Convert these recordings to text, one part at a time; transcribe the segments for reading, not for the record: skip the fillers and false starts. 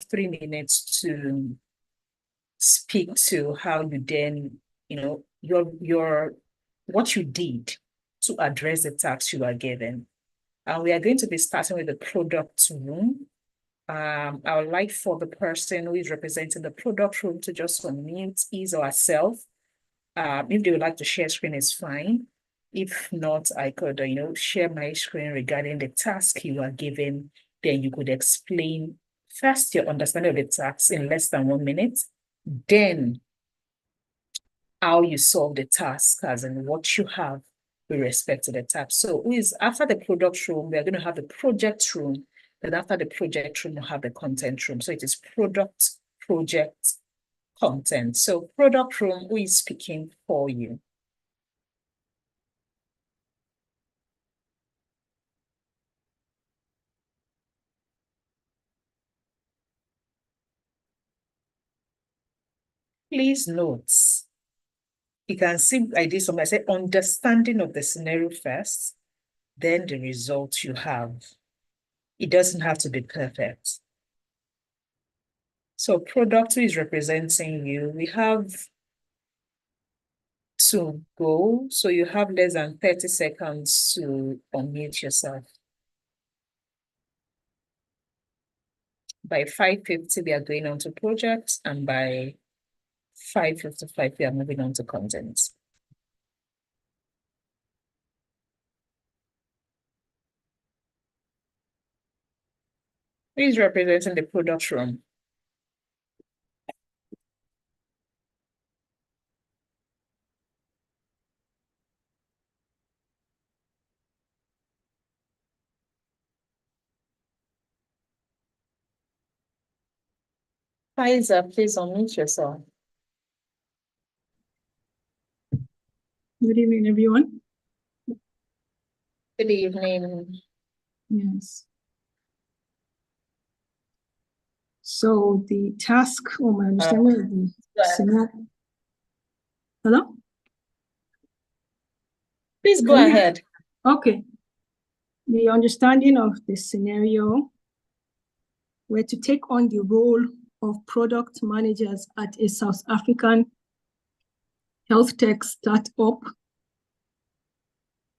3 minutes to speak to how you then, your what you did to address the task you are given. And we are going to be starting with the product room. I would like for the person who is representing the product room to just unmute his or herself. If they would like to share screen, is fine. If not, I could, share my screen regarding the task you are given. Then you could explain first your understanding of the task in less than 1 minute, then how you solve the task as in what you have with respect to the task. So after the product room, we're going to have the project room. Then after the project room, we'll have the content room. So it is product, project, content. So product room, who is speaking for you? Please note, you can see I did something. I said understanding of the scenario first, then the result you have. It doesn't have to be perfect. So product is representing you. We have to go. So you have less than 30 seconds to unmute yourself. By 5:50, we are going on to projects, and by 5:55, we are moving on to content. Who is representing the product room? Faiza, please unmute yourself. Good evening, everyone. Good evening. Yes. So the task, my understanding of the scenario. Hello? Please go ahead. Okay. The understanding of the scenario were to take on the role of product managers at a South African health tech startup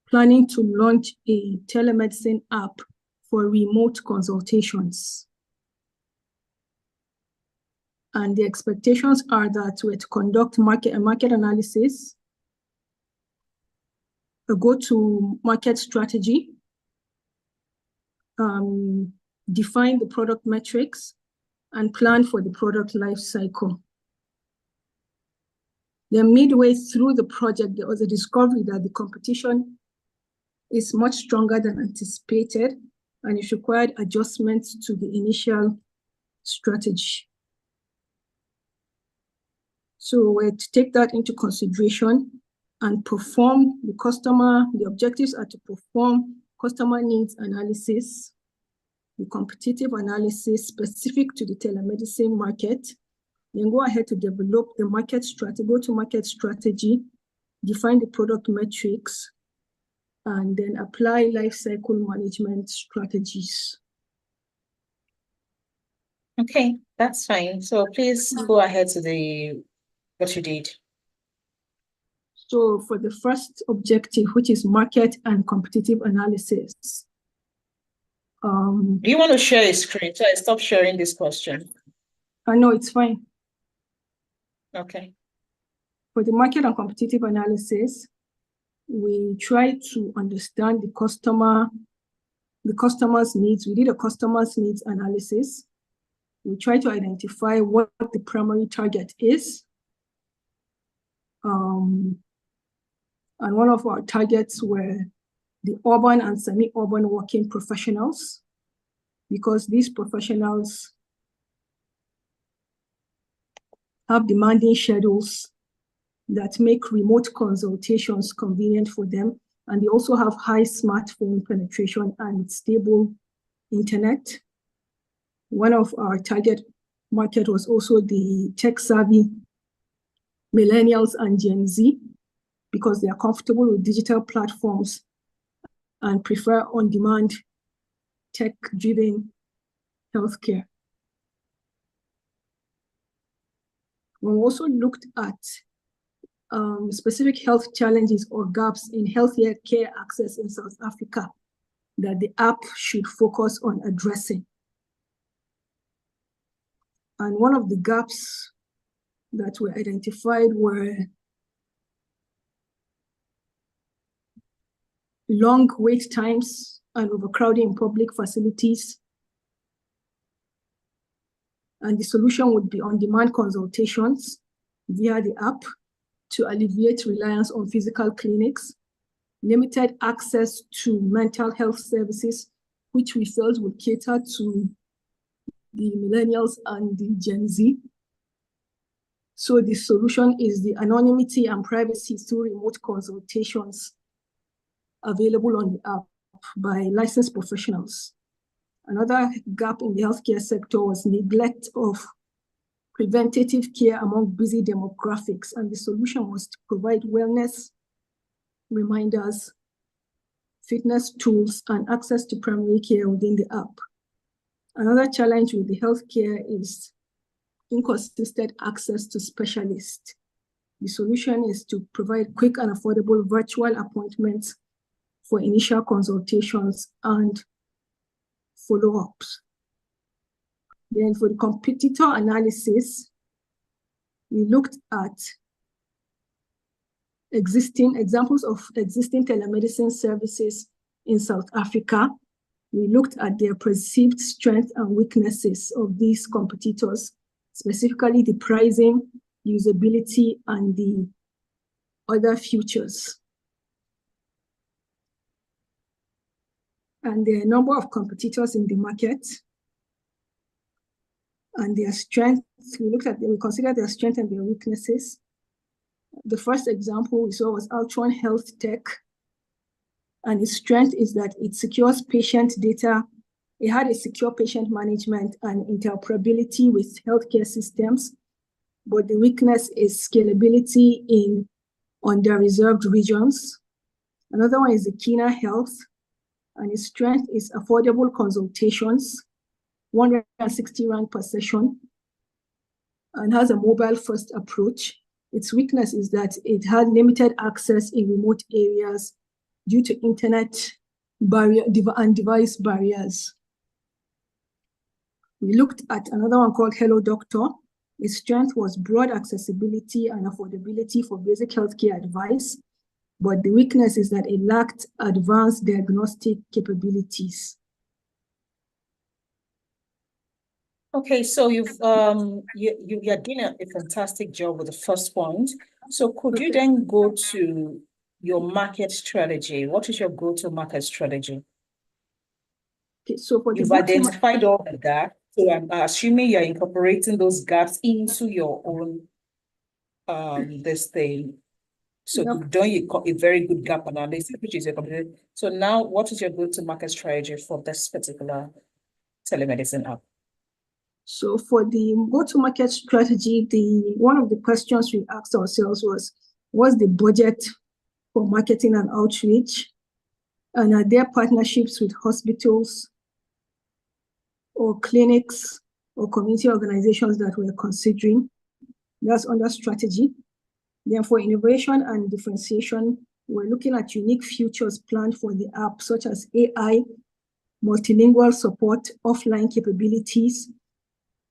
planning to launch a telemedicine app for remote consultations. And the expectations are that we're to conduct market analysis, a go-to-market strategy, define the product metrics, and plan for the product life cycle. Then midway through the project, there was a discovery that the competition is much stronger than anticipated, and it required adjustments to the initial strategy. So we're to take that into consideration and perform the objectives are to perform customer needs analysis, the competitive analysis specific to the telemedicine market, then go ahead to develop the go-to-market strategy, define the product metrics, and then apply life cycle management strategies. Okay, that's fine. So please go ahead to what you did. So for the first objective, which is market and competitive analysis. Do you want to share a screen? So I stop sharing this question. No, it's fine. Okay. For the market and competitive analysis, we try to understand the customer's needs. We did a customer's needs analysis. We try to identify what the primary target is. And one of our targets were the urban and semi-urban working professionals, because these professionals have demanding schedules that make remote consultations convenient for them. And they also have high smartphone penetration and stable internet. One of our target market was also the tech-savvy millennials and Gen Z, because they are comfortable with digital platforms and prefer on-demand tech-driven healthcare. We also looked at specific health challenges or gaps in healthcare care access in South Africa that the app should focus on addressing. And one of the gaps that were identified were long wait times and overcrowding in public facilities. And the solution would be on-demand consultations via the app to alleviate reliance on physical clinics, limited access to mental health services, which we felt would cater to the millennials and the Gen Z. So the solution is the anonymity and privacy through remote consultations available on the app by licensed professionals. Another gap in the healthcare sector was neglect of preventative care among busy demographics, and the solution was to provide wellness reminders, fitness tools, and access to primary care within the app. Another challenge with the healthcare is inconsistent access to specialists. The solution is to provide quick and affordable virtual appointments for initial consultations and follow-ups. Then for the competitor analysis, we looked at examples of existing telemedicine services in South Africa. We looked at their perceived strengths and weaknesses of these competitors, specifically the pricing, usability, and the other features. And there are a number of competitors in the market and their strengths. We considered their strengths and their weaknesses. The first example we saw was Altron Health Tech, and its strength is that it secures patient data. It had a secure patient management and interoperability with healthcare systems, but the weakness is scalability in under-reserved regions. Another one is the Kina Health, and its strength is affordable consultations, 160 rand per session, and has a mobile-first approach. Its weakness is that it had limited access in remote areas due to internet barrier and device barriers. We looked at another one called Hello Doctor. Its strength was broad accessibility and affordability for basic healthcare advice, but the weakness is that it lacked advanced diagnostic capabilities. Okay, so you're doing a fantastic job with the first point. So could you then go to your market strategy? What is your go-to-market strategy? Okay, so for you've identified all the gaps. So I'm assuming you're incorporating those gaps into your own this thing. So you've done a very good gap analysis, which is your computer. So now what is your go-to-market strategy for this particular telemedicine app? So for the go-to-market strategy, one of the questions we asked ourselves was, what's the budget for marketing and outreach? And are there partnerships with hospitals or clinics or community organizations that we're considering? That's under strategy. Then for innovation and differentiation, we're looking at unique features planned for the app, such as AI, multilingual support, offline capabilities.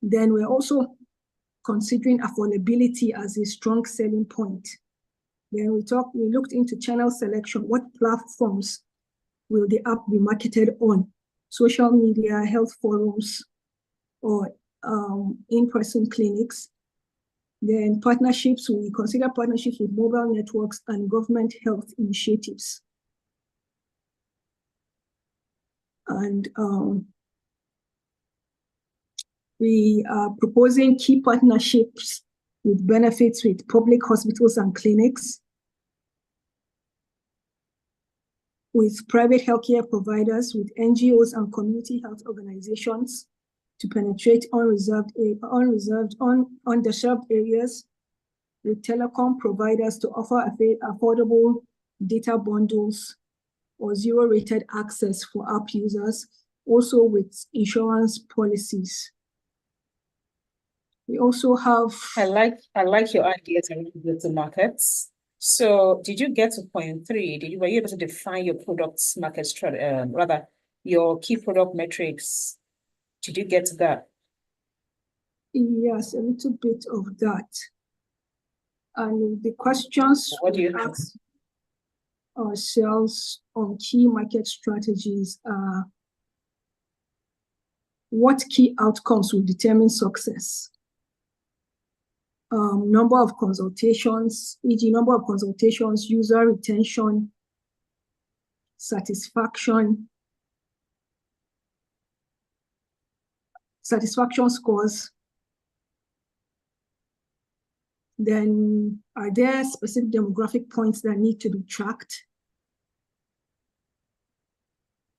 Then we're also considering affordability as a strong selling point. Then we looked into channel selection. What platforms will the app be marketed on? Social media, health forums, or in-person clinics. Then partnerships, we consider partnerships with mobile networks and government health initiatives. And we are proposing key partnerships with benefits with public hospitals and clinics, with private healthcare providers, with NGOs and community health organizations to penetrate underserved areas, with telecom providers to offer affordable data bundles or zero-rated access for app users, also with insurance policies. We We also have. I like your ideas around go-to-markets. So did you get to point 3? Were you able to define your product's market strategy, rather your key product metrics? Did you get to that? Yes, a little bit of that. And the questions What do we you think? ask ourselves on key market strategies are: what key outcomes will determine success? Number of consultations, e.g. number of consultations, user retention, satisfaction scores. Then are there specific demographic points that need to be tracked?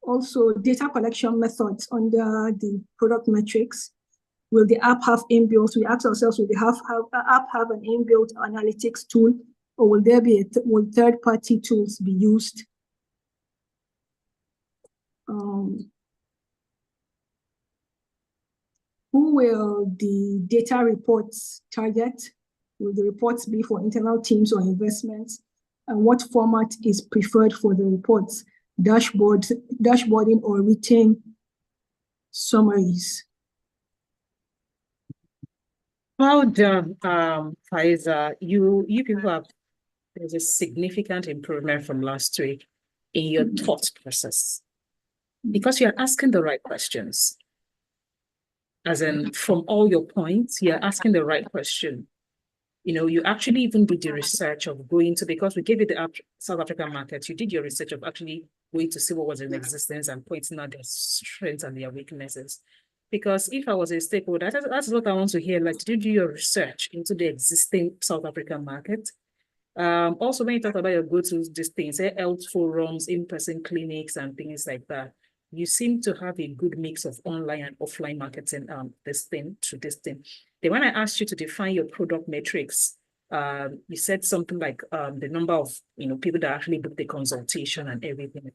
Also, data collection methods under the product metrics. Will the app have inbuilt? We ask ourselves, will the app have an inbuilt analytics tool, or will there be will third-party tools be used? Who will the data reports target? Will the reports be for internal teams or investments? And what format is preferred for the reports? Dashboarding or written summaries? Well done, Faiza. You people have, there's a significant improvement from last week in your thought process, because you're asking the right questions. As in, from all your points, you're asking the right question. You actually even did the research of going to, because we gave you the South African market, you did your research of actually going to see what was in existence and pointing out their strengths and their weaknesses. Because if I was a stakeholder, that's what I want to hear. Like, did you do your research into the existing South African market? Also, when you talk about your go-to these things, health forums, in-person clinics, and things like that, you seem to have a good mix of online and offline marketing, this thing. Then when I asked you to define your product metrics, you said something like the number of people that actually book the consultation and everything.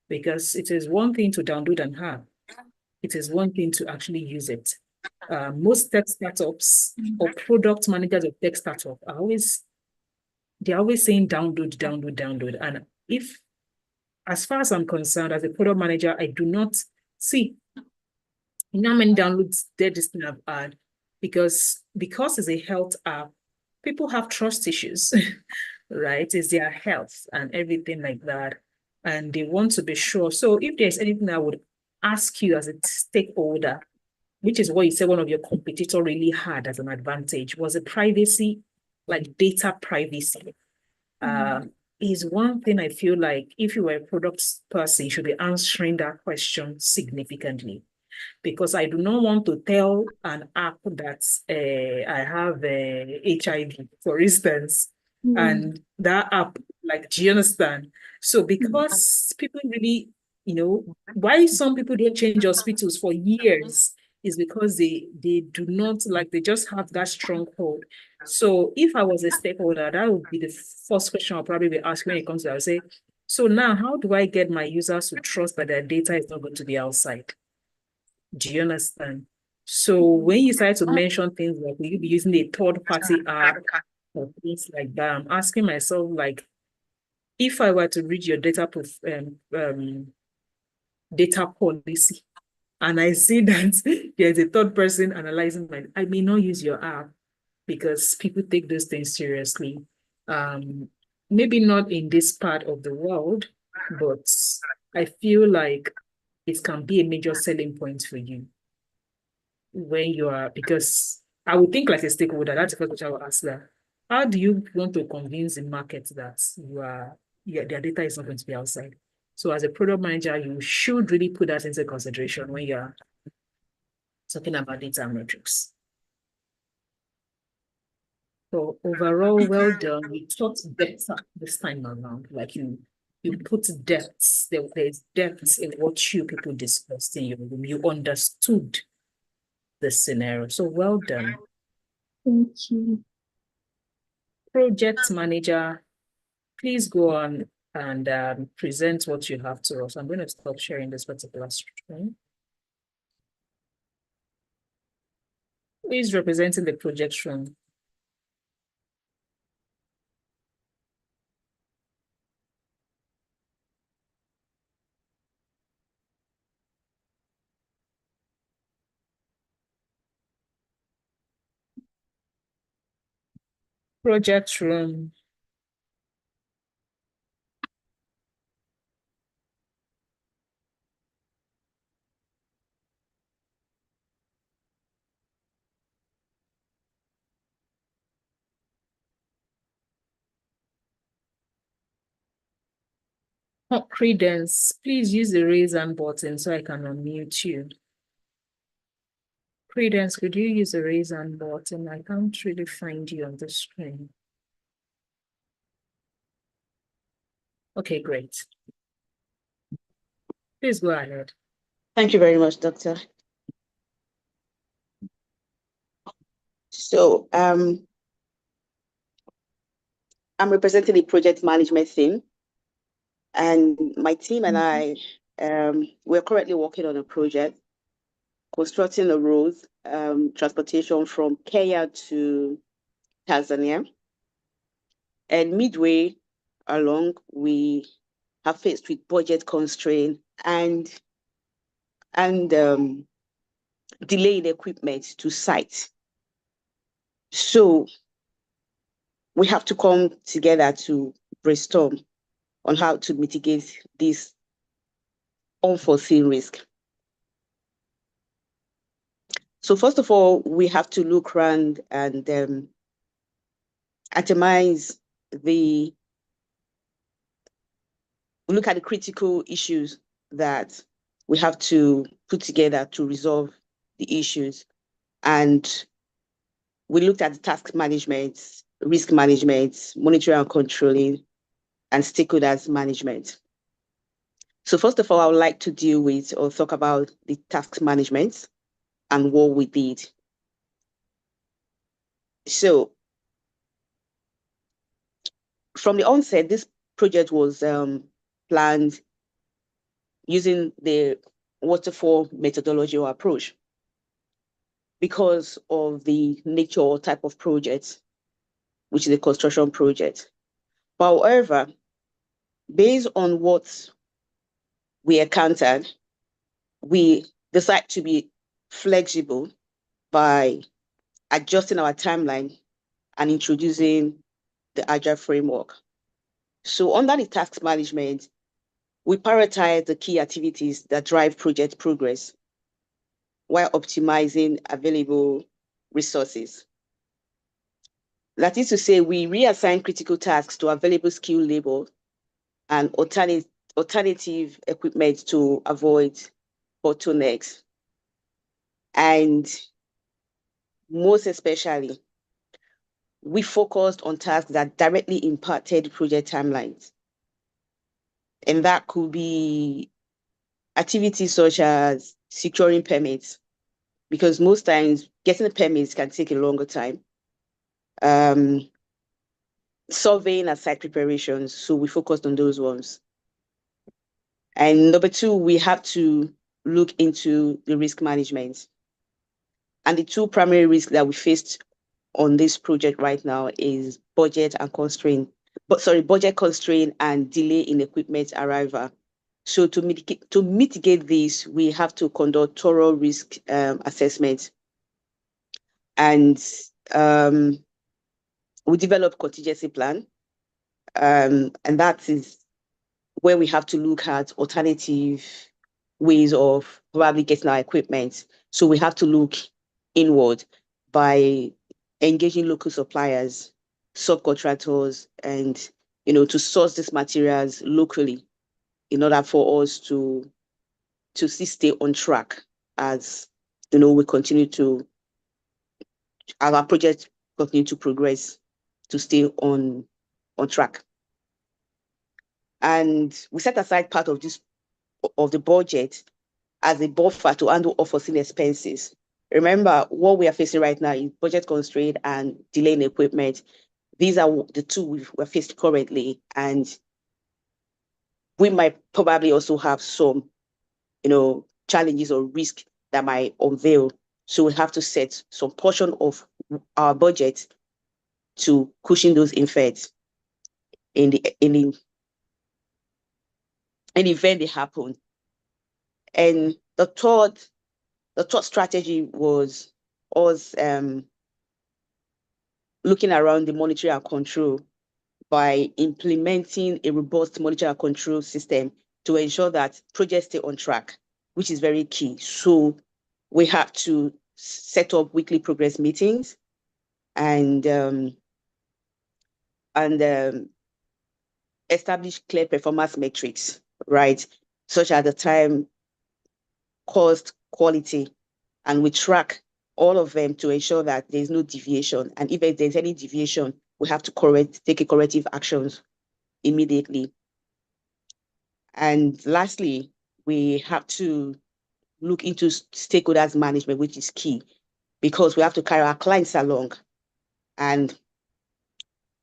Because it is one thing to download an app. It is one thing to actually use it. Most tech startups or product managers of tech startups they're always saying download. And as far as I'm concerned, as a product manager, I do not see how many downloads this thing have had, because it's a health app, people have trust issues, right? It's their health and everything like that. And they want to be sure. So if there's anything I would ask you as a stakeholder, which is what you said one of your competitor really had as an advantage, was a privacy, like data privacy. Is one thing I feel like if you were a product person, you should be answering that question significantly. Because I do not want to tell an app that I have HIV, for instance, and that app, like, do you understand? So because people really, why some people don't change hospitals for years is because they do not, like, they just have that stronghold. So if I was a stakeholder, that would be the first question I'll probably be asking when it comes to, I'll say, so now how do I get my users to trust that their data is not going to be outside? Do you understand? So when you start to mention things like, will you be using a third-party app or things like that, I'm asking myself, like, if I were to read your data policy, and I see that there's a third person analyzing I may not use your app, because people take those things seriously. Maybe not in this part of the world, but I feel like it can be a major selling point for you when you are, because I would think like a stakeholder, that's the first question I will ask that. How do you want to convince the market that their data is not going to be outside? So as a product manager, you should really put that into consideration when you're talking about data metrics. So overall, well done. You taught depth this time around. Like you put depths. There's depths in what you people discussed in your room. You understood the scenario. So well done. Thank you. Project manager, please go on and present what you have to us. I'm going to stop sharing this particular screen. Who is representing the projection? Project room. Oh, Credence, please use the raise hand button so I can unmute you. Credence, could you use the raise hand button? I can't really find you on the screen. Okay, great. Please go ahead. Thank you very much, Doctor. So I'm representing the project management team, and my team and I, we're currently working on a project constructing a road transportation from Kenya to Tanzania. And midway along, we are faced with budget constraint and delay in equipment to site. So we have to come together to brainstorm on how to mitigate this unforeseen risk. So first of all, we have to look around and look at the critical issues that we have to put together to resolve the issues. And we looked at the task management, risk management, monitoring and controlling, and stakeholders management. So first of all, I would like to deal with or talk about the task management and what we did. So from the onset, this project was planned using the waterfall methodology or approach because of the nature or type of project, which is a construction project. But however, based on what we encountered, we decided to be flexible by adjusting our timeline and introducing the Agile framework. So under the task management, we prioritize the key activities that drive project progress while optimizing available resources. That is to say, we reassign critical tasks to available skilled labor and alternative equipment to avoid bottlenecks. And most especially, we focused on tasks that directly impacted project timelines. And that could be activities such as securing permits, because most times getting the permits can take a longer time. Surveying and site preparations, so we focused on those ones. And number two, we have to look into the risk management. And the two primary risks that we faced on this project right now is budget constraint and delay in equipment arrival. So to mitigate this, we have to conduct thorough risk assessment. And we develop contingency plan. And that is where we have to look at alternative ways of probably getting our equipment. So we have to look inward by engaging local suppliers, subcontractors, and to source these materials locally in order for us to still stay on track as we continue to our project continue to progress to stay on track. And we set aside part of the budget as a buffer to handle unforeseen expenses. Remember, what we are facing right now is budget constraint and delay in equipment. These are the two we're facing currently, and we might probably also have some, challenges or risk that might unveil. So we have to set some portion of our budget to cushion those effects in the event they happen. And the third strategy was us looking around the monitoring and control by implementing a robust monitoring and control system to ensure that projects stay on track, which is very key. So we have to set up weekly progress meetings and establish clear performance metrics, right? Such as the time, cost, quality, and we track all of them to ensure that there's no deviation. And if there's any deviation, we have to take corrective actions immediately. And lastly, we have to look into stakeholders management, which is key, because we have to carry our clients along. And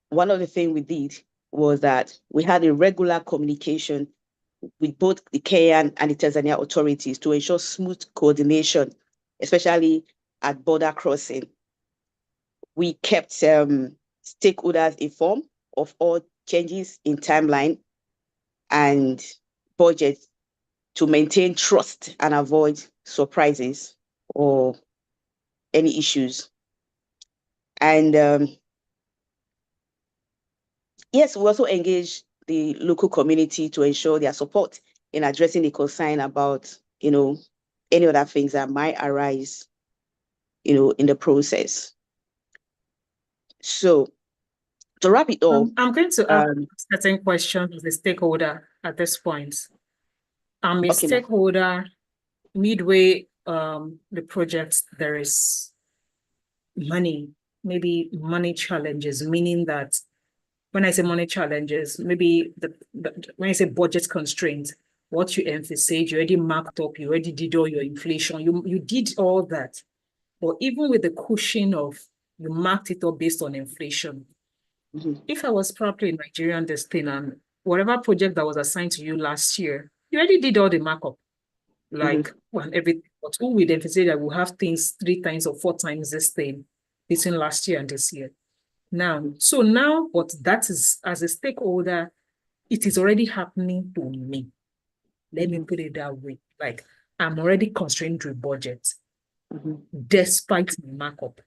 one of the things we did was that we had a regular communication with both the Kenyan and the Tanzania authorities to ensure smooth coordination, especially at border crossing. We kept stakeholders informed of all changes in timeline and budget to maintain trust and avoid surprises or any issues. And yes, we also engage the local community to ensure their support in addressing the concern about, any other things that might arise, in the process. So to wrap it up, I'm going to ask a certain question to the stakeholder at this point. I'm a stakeholder midway the project. There is maybe money challenges, meaning that when I say money challenges, maybe when I say budget constraints, what you emphasize, you already marked up, you already did all your inflation, you did all that. But even with the cushion of you marked it up based on inflation. If I was probably in Nigeria this thing and whatever project that was assigned to you last year, you already did all the markup, like everything. But who would emphasize that we'll have things 3 times or 4 times this thing between last year and this year? Now, but that is, as a stakeholder, it is already happening to me. Let me put it that way. Like, I'm already constrained with budget, despite the markup.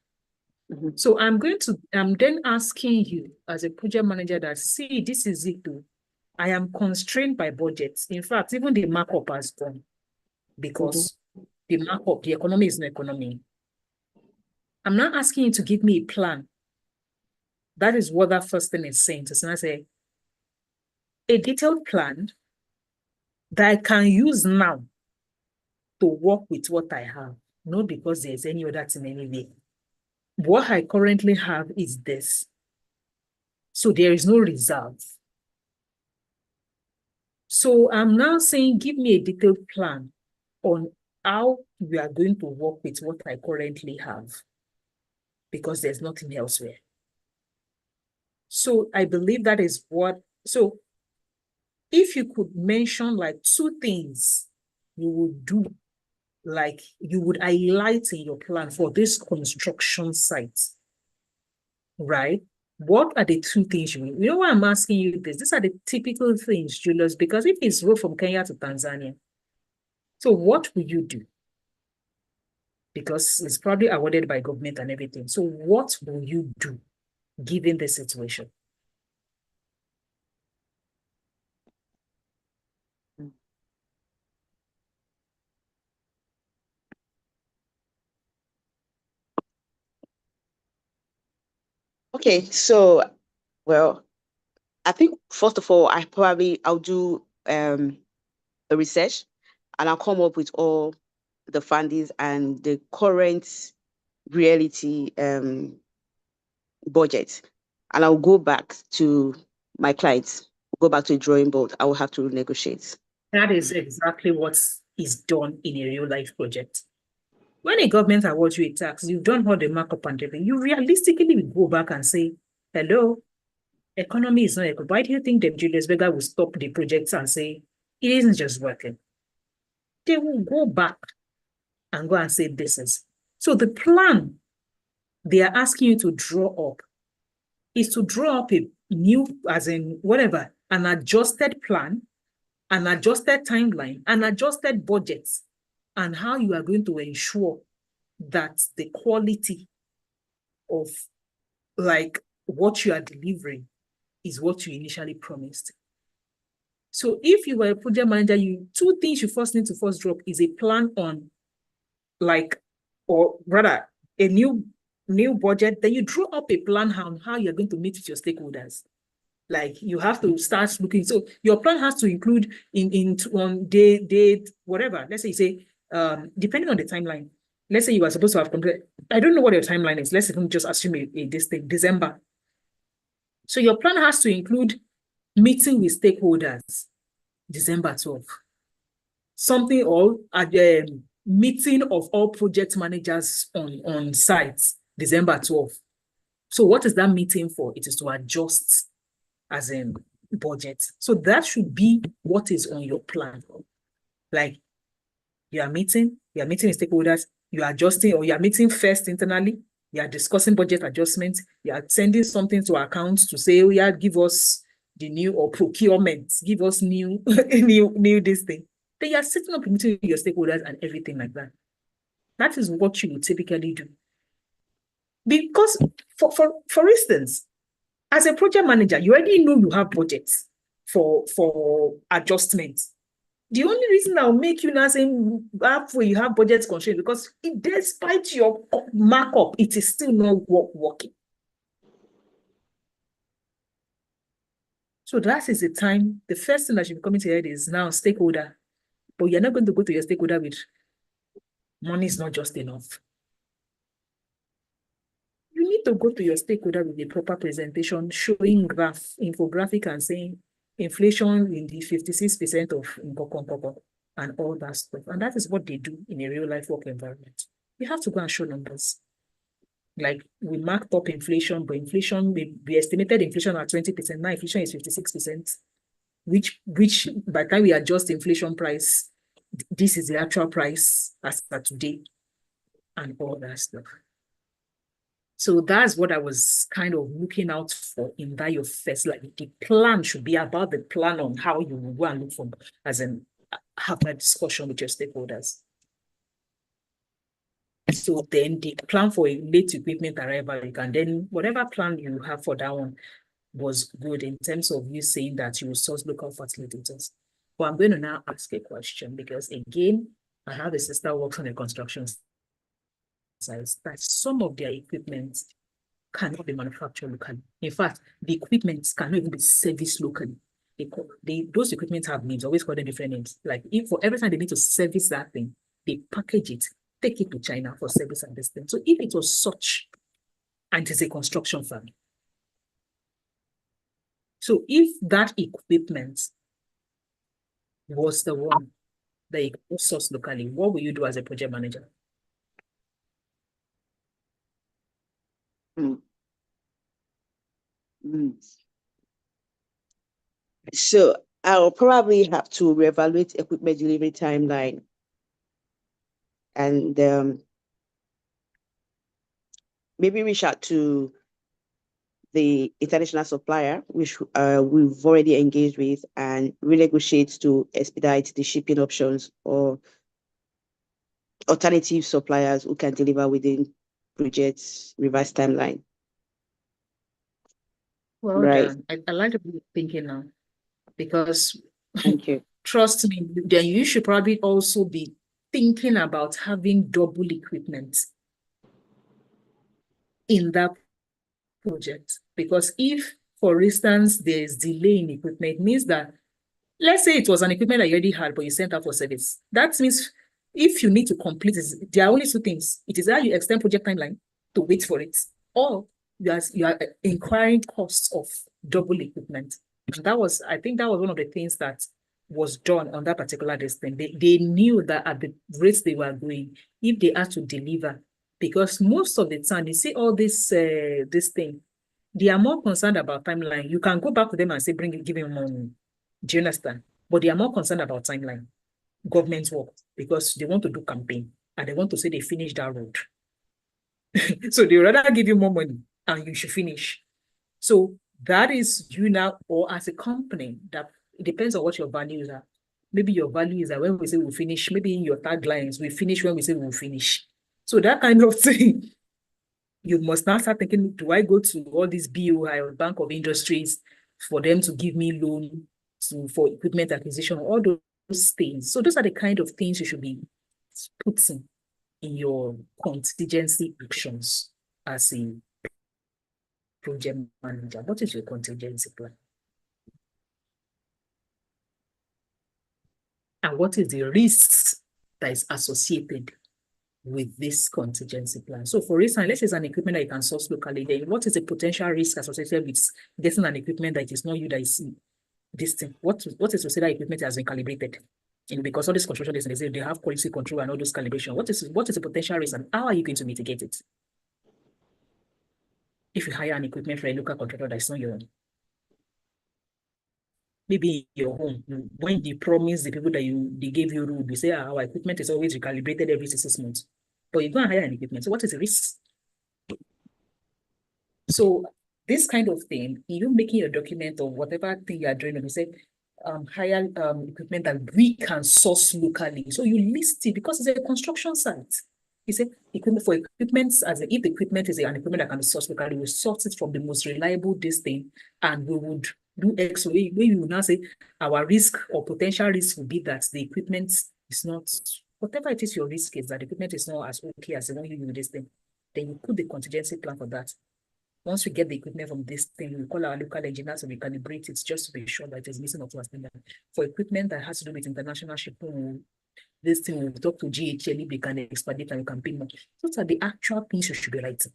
So I'm then asking you as a project manager that, see, this is it too. I am constrained by budgets. In fact, even the markup has gone because the markup, the economy is an economy. I'm not asking you to give me a plan. That is what that first thing is saying. So I say, a detailed plan that I can use now to work with what I have, not because there's any other thing anyway. What I currently have is this. So there is no reserve. So I'm now saying, give me a detailed plan on how we are going to work with what I currently have, because there's nothing elsewhere. So I believe that is what, so if you could mention like 2 things you would do, like you would highlight in your plan for this construction site, right? What are the 2 things you know why I'm asking you this? These are the typical things, Julius, because if it's road from Kenya to Tanzania, so what will you do? Because it's probably awarded by government and everything. So what will you do given the situation? Okay, so, well, I think first of all, I'll do a research and I'll come up with all the fundings and the current reality budget. And I'll go back to my clients, go back to the drawing board. I will have to negotiate. That is exactly what is done in a real life project. When a government awards you a tax, you've done all the markup and everything, you realistically will go back and say, hello, economy is not equal. Why do you think that Julius Berger will stop the projects and say, it isn't just working? They will go back and go and say, this is. So the plan they are asking you to draw up is to draw up a new, as in whatever, an adjusted plan, an adjusted timeline, an adjusted budget, and how you are going to ensure that the quality of like what you are delivering is what you initially promised. So if you were a project manager, two things you first need to first drop is a plan on or rather a new budget. Then you draw up a plan on how you're going to meet with your stakeholders. Like you have to start looking. So your plan has to include on day whatever. Let's say you say, depending on the timeline, let's say you are supposed to have completed. I don't know what your timeline is. Let's even just assume this thing, December. So your plan has to include meeting with stakeholders, December 12th. Something or a meeting of all project managers on sites, December 12th. So what is that meeting for? It is to adjust as in budget. So that should be what is on your plan. Like you are meeting with stakeholders, you are adjusting, or you are meeting first internally, you are discussing budget adjustments, you are sending something to accounts to say, oh yeah, give us the new, or procurement, give us new this thing. Then you are sitting up meeting with your stakeholders and everything like that. That is what you would typically do. Because for instance, as a project manager, you already know you have budgets for adjustments. The only reason I'll make you now saying halfway you have budget constraints because despite your markup, it is still not working. So that is the time. The first thing that should be coming to your head is now stakeholder. But you're not going to go to your stakeholder with money is not just enough. You need to go to your stakeholder with a proper presentation showing infographic and saying inflation in the 56% of and all that stuff. And that is what they do in a real life work environment. You have to go and show numbers. Like we marked up inflation, but inflation, we estimated inflation at 20%. Now inflation is 56%, which by the time we adjust inflation price, this is the actual price as of today and all that stuff. So that's what I was kind of looking out for in that your first, like the plan should be about the plan on how you will go and look for, as in have that discussion with your stakeholders. So then the plan for a late equipment arrival, you can then, whatever plan you have for that one was good in terms of you saying that you will source local facilitators. But I'm going to now ask a question because again, I have a sister who works on a construction site that some of their equipment cannot be manufactured locally. In fact, the equipment cannot even be serviced locally. Those equipment have names, always call them different names. Like if for every time they need to service that thing, they package it, take it to China for service and this thing. So if it was such, and it is a construction firm, so if that equipment was the one that you source locally, what will you do as a project manager? So I'll probably have to reevaluate equipment delivery timeline and maybe reach out to the international supplier, which we've already engaged with, and renegotiate to expedite the shipping options or alternative suppliers who can deliver within project's revised timeline. Well done. I like the way you're thinking now, because thank you. Trust me, then you should probably also be thinking about having double equipment in that project. Because if, for instance, there's delay in equipment, it means that, let's say it was an equipment that you already had, but you sent out for service. That means if you need to complete it, there are only two things. It is either you extend project timeline to wait for it, or you are incurring costs of double equipment. And I think that was one of the things that was done on that particular thing. They knew that at the rates they were going, if they had to deliver, because most of the time you see all this thing, they are more concerned about timeline. You can go back to them and say, give him money. Do you understand? But they are more concerned about timeline, government work, because they want to do campaign and they want to say they finished that road. So they rather give you more money and you should finish. So that is you now, or as a company, that it depends on what your values are. Maybe your value is that when we say we'll finish, maybe in your taglines, we finish when we say we'll finish. So that kind of thing, you must now start thinking, do I go to all these BOI or Bank of Industries for them to give me loan for equipment acquisition, all those things. So those are the kind of things you should be putting in your contingency actions as a project manager. What is your contingency plan? And what is the risks that is associated with this contingency plan? So for instance, let's say it's an equipment that you can source locally, then what is the potential risk associated with getting an equipment that is not you that is this thing? What is to say that equipment has been calibrated? Because all this construction is they have quality control and all those calibration. What is the potential risk and how are you going to mitigate it? If you hire an equipment for a local contractor that is not your own. Maybe in your home, when you promise the people that they gave you rule, you say, our equipment is always recalibrated every 6 months. But you go and hire an equipment. So what is the risk? So this kind of thing, you making a document or whatever thing you are doing, and you say, hire equipment that we can source locally. So you list it because it's a construction site. You say equipment for equipment, as if the equipment is an equipment that can be sourced locally, we source it from the most reliable this thing, and we would do X way. Where you will now say our risk or potential risk will be that the equipment is not, whatever it is your risk is, that the equipment is not as okay as the one you do this thing. Then you put the contingency plan for that. Once we get the equipment from this thing, we call our local engineers and we calibrate it just to be sure that it's missing up to our standard. For equipment that has to do with international shipping, this thing will talk to GHL, they can expedite and we can pay more. Those are the actual things you should be writing.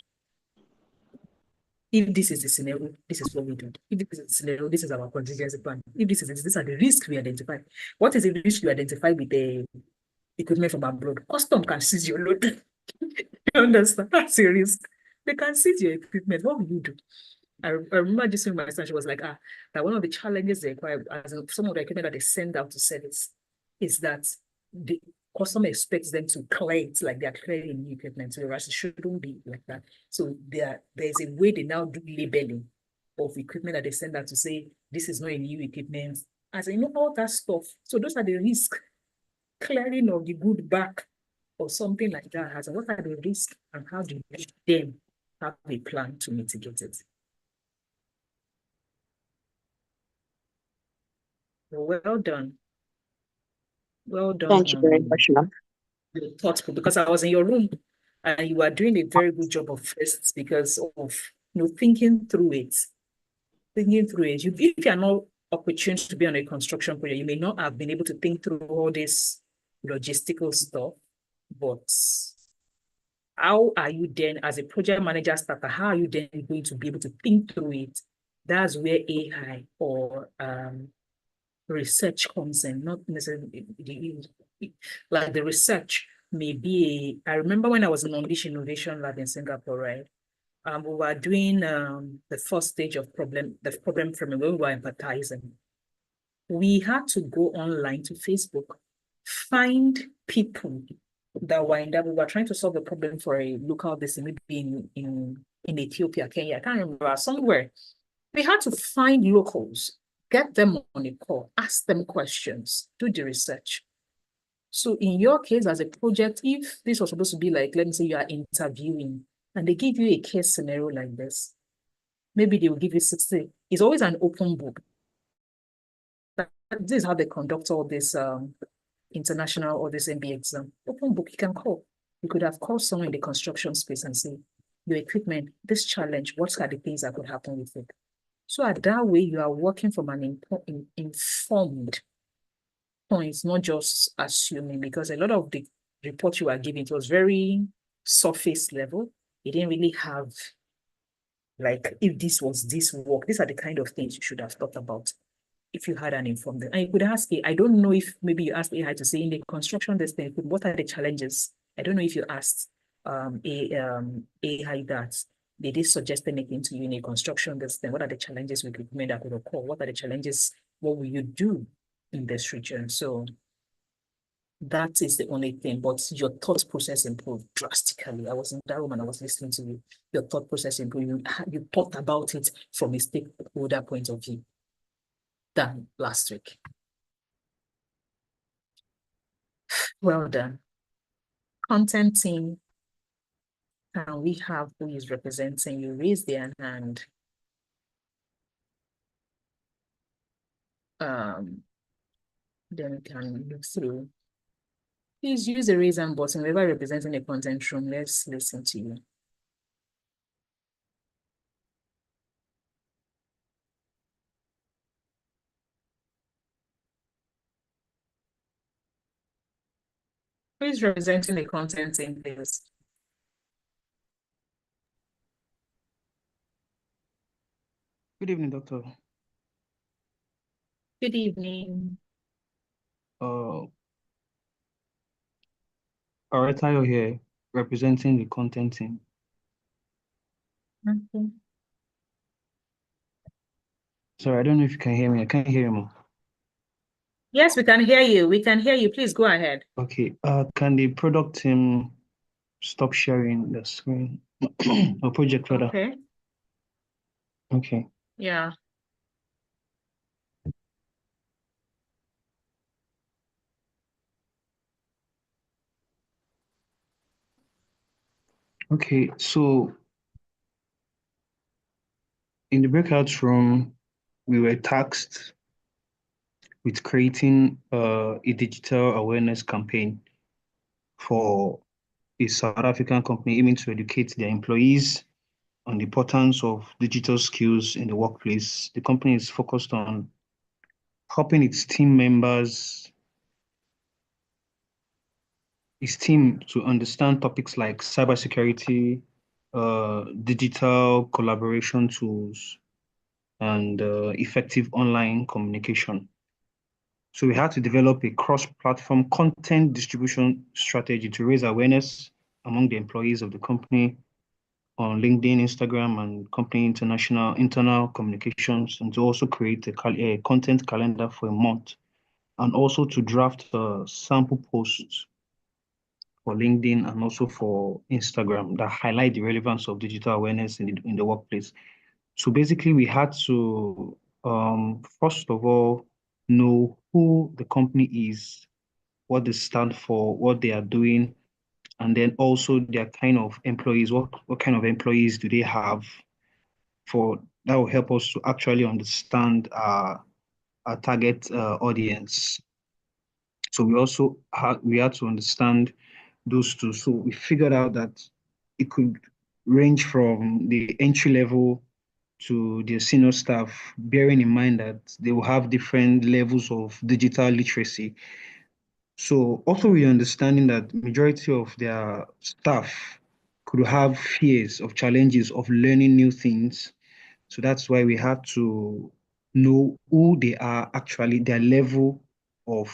If this is the scenario, this is what we do. If this is the scenario, this is our contingency plan. If this is this, these are the risks we identify. What is the risk you identify with the equipment from abroad? Custom can seize your load. You understand? That's a risk. They can seize your equipment. What will you do? I remember just when my son, she was like, that one of the challenges they require as some of the equipment that they send out to service is that the customer expects them to clear it like they're clearing new equipment, whereas it shouldn't be like that. So there's a way they now do labeling of equipment that they send out to say, this is not a new equipment, as you know, all that stuff. So those are the risks. Clearing of the good back or something like that has, what are the risks and how do you then have a plan to mitigate it? Well done. Well done. Thank you very much, ma'am. Thoughtful, because I was in your room and you are doing a very good job of first because of thinking through it. Thinking through it. If you are not opportune to be on a construction project, you may not have been able to think through all this logistical stuff, but how are you then, as a project manager starter, how are you then going to be able to think through it? That's where AI or research comes in, not necessarily like the research may be I remember when I was in Ondish Innovation Lab in Singapore, right? We were doing the first stage of the problem framing when we were empathizing. We had to go online to Facebook, find people that were in that. We were trying to solve the problem for a local business, maybe in Ethiopia, Kenya, I can't remember, somewhere. We had to find locals, get them on a call, ask them questions, do the research. So in your case as a project, if this was supposed to be like, let me say you are interviewing and they give you a case scenario like this, maybe they will give you 60. It's always an open book. This is how they conduct all this international or this MBA exam. Open book, you can call. You could have called someone in the construction space and say, your equipment, this challenge, what are the things that could happen with it? So at that way, you are working from an informed point, not just assuming, because a lot of the report you are giving, it was very surface level. It didn't really have, like, if this was this work, these are the kind of things you should have thought about if you had an informed. And you could ask it, I don't know if maybe you asked AI to say in the construction, this thing, what are the challenges? I don't know if you asked AI that. They did suggest anything to you in a construction this thing. What are the challenges we could make that could occur? What are the challenges? What will you do in this region? So That is the only thing, but your thought process improved drastically. I was in that room and I was listening to you. Your thought process improved. You thought about it from a stakeholder point of view than last week. Well done. Content team. Can we have who is representing you? Raise their hand. Then we can look through. Please use the raise hand button. Whoever representing the content room, let's listen to you. Who is representing the content team, please? Good evening, Doctor. Good evening. Aretayo here, representing the content team. Okay. Sorry, I don't know if you can hear me. I can't hear you more. Yes, we can hear you. We can hear you. Please go ahead. Okay. Can the product team stop sharing the screen or project rather? Okay. Okay. Yeah. Okay. So in the breakout room, we were tasked with creating a digital awareness campaign for a South African company aiming to educate their employees on the importance of digital skills in the workplace. The company is focused on helping its team to understand topics like cybersecurity, digital collaboration tools, and effective online communication. So we had to develop a cross-platform content distribution strategy to raise awareness among the employees of the company on LinkedIn, Instagram, and company internal communications, and to also create a content calendar for a month, and also to draft sample posts for LinkedIn and also for Instagram that highlight the relevance of digital awareness in the workplace. So basically, we had to first of all know who the company is, what they stand for, what they are doing, and then also their kind of employees. What kind of employees do they have? For that will help us to actually understand our target audience. So we had to understand those two. So we figured out that it could range from the entry level to the senior staff, bearing in mind that they will have different levels of digital literacy. So also we understanding that majority of their staff could have fears of challenges of learning new things. So that's why we had to know who they are actually, their level of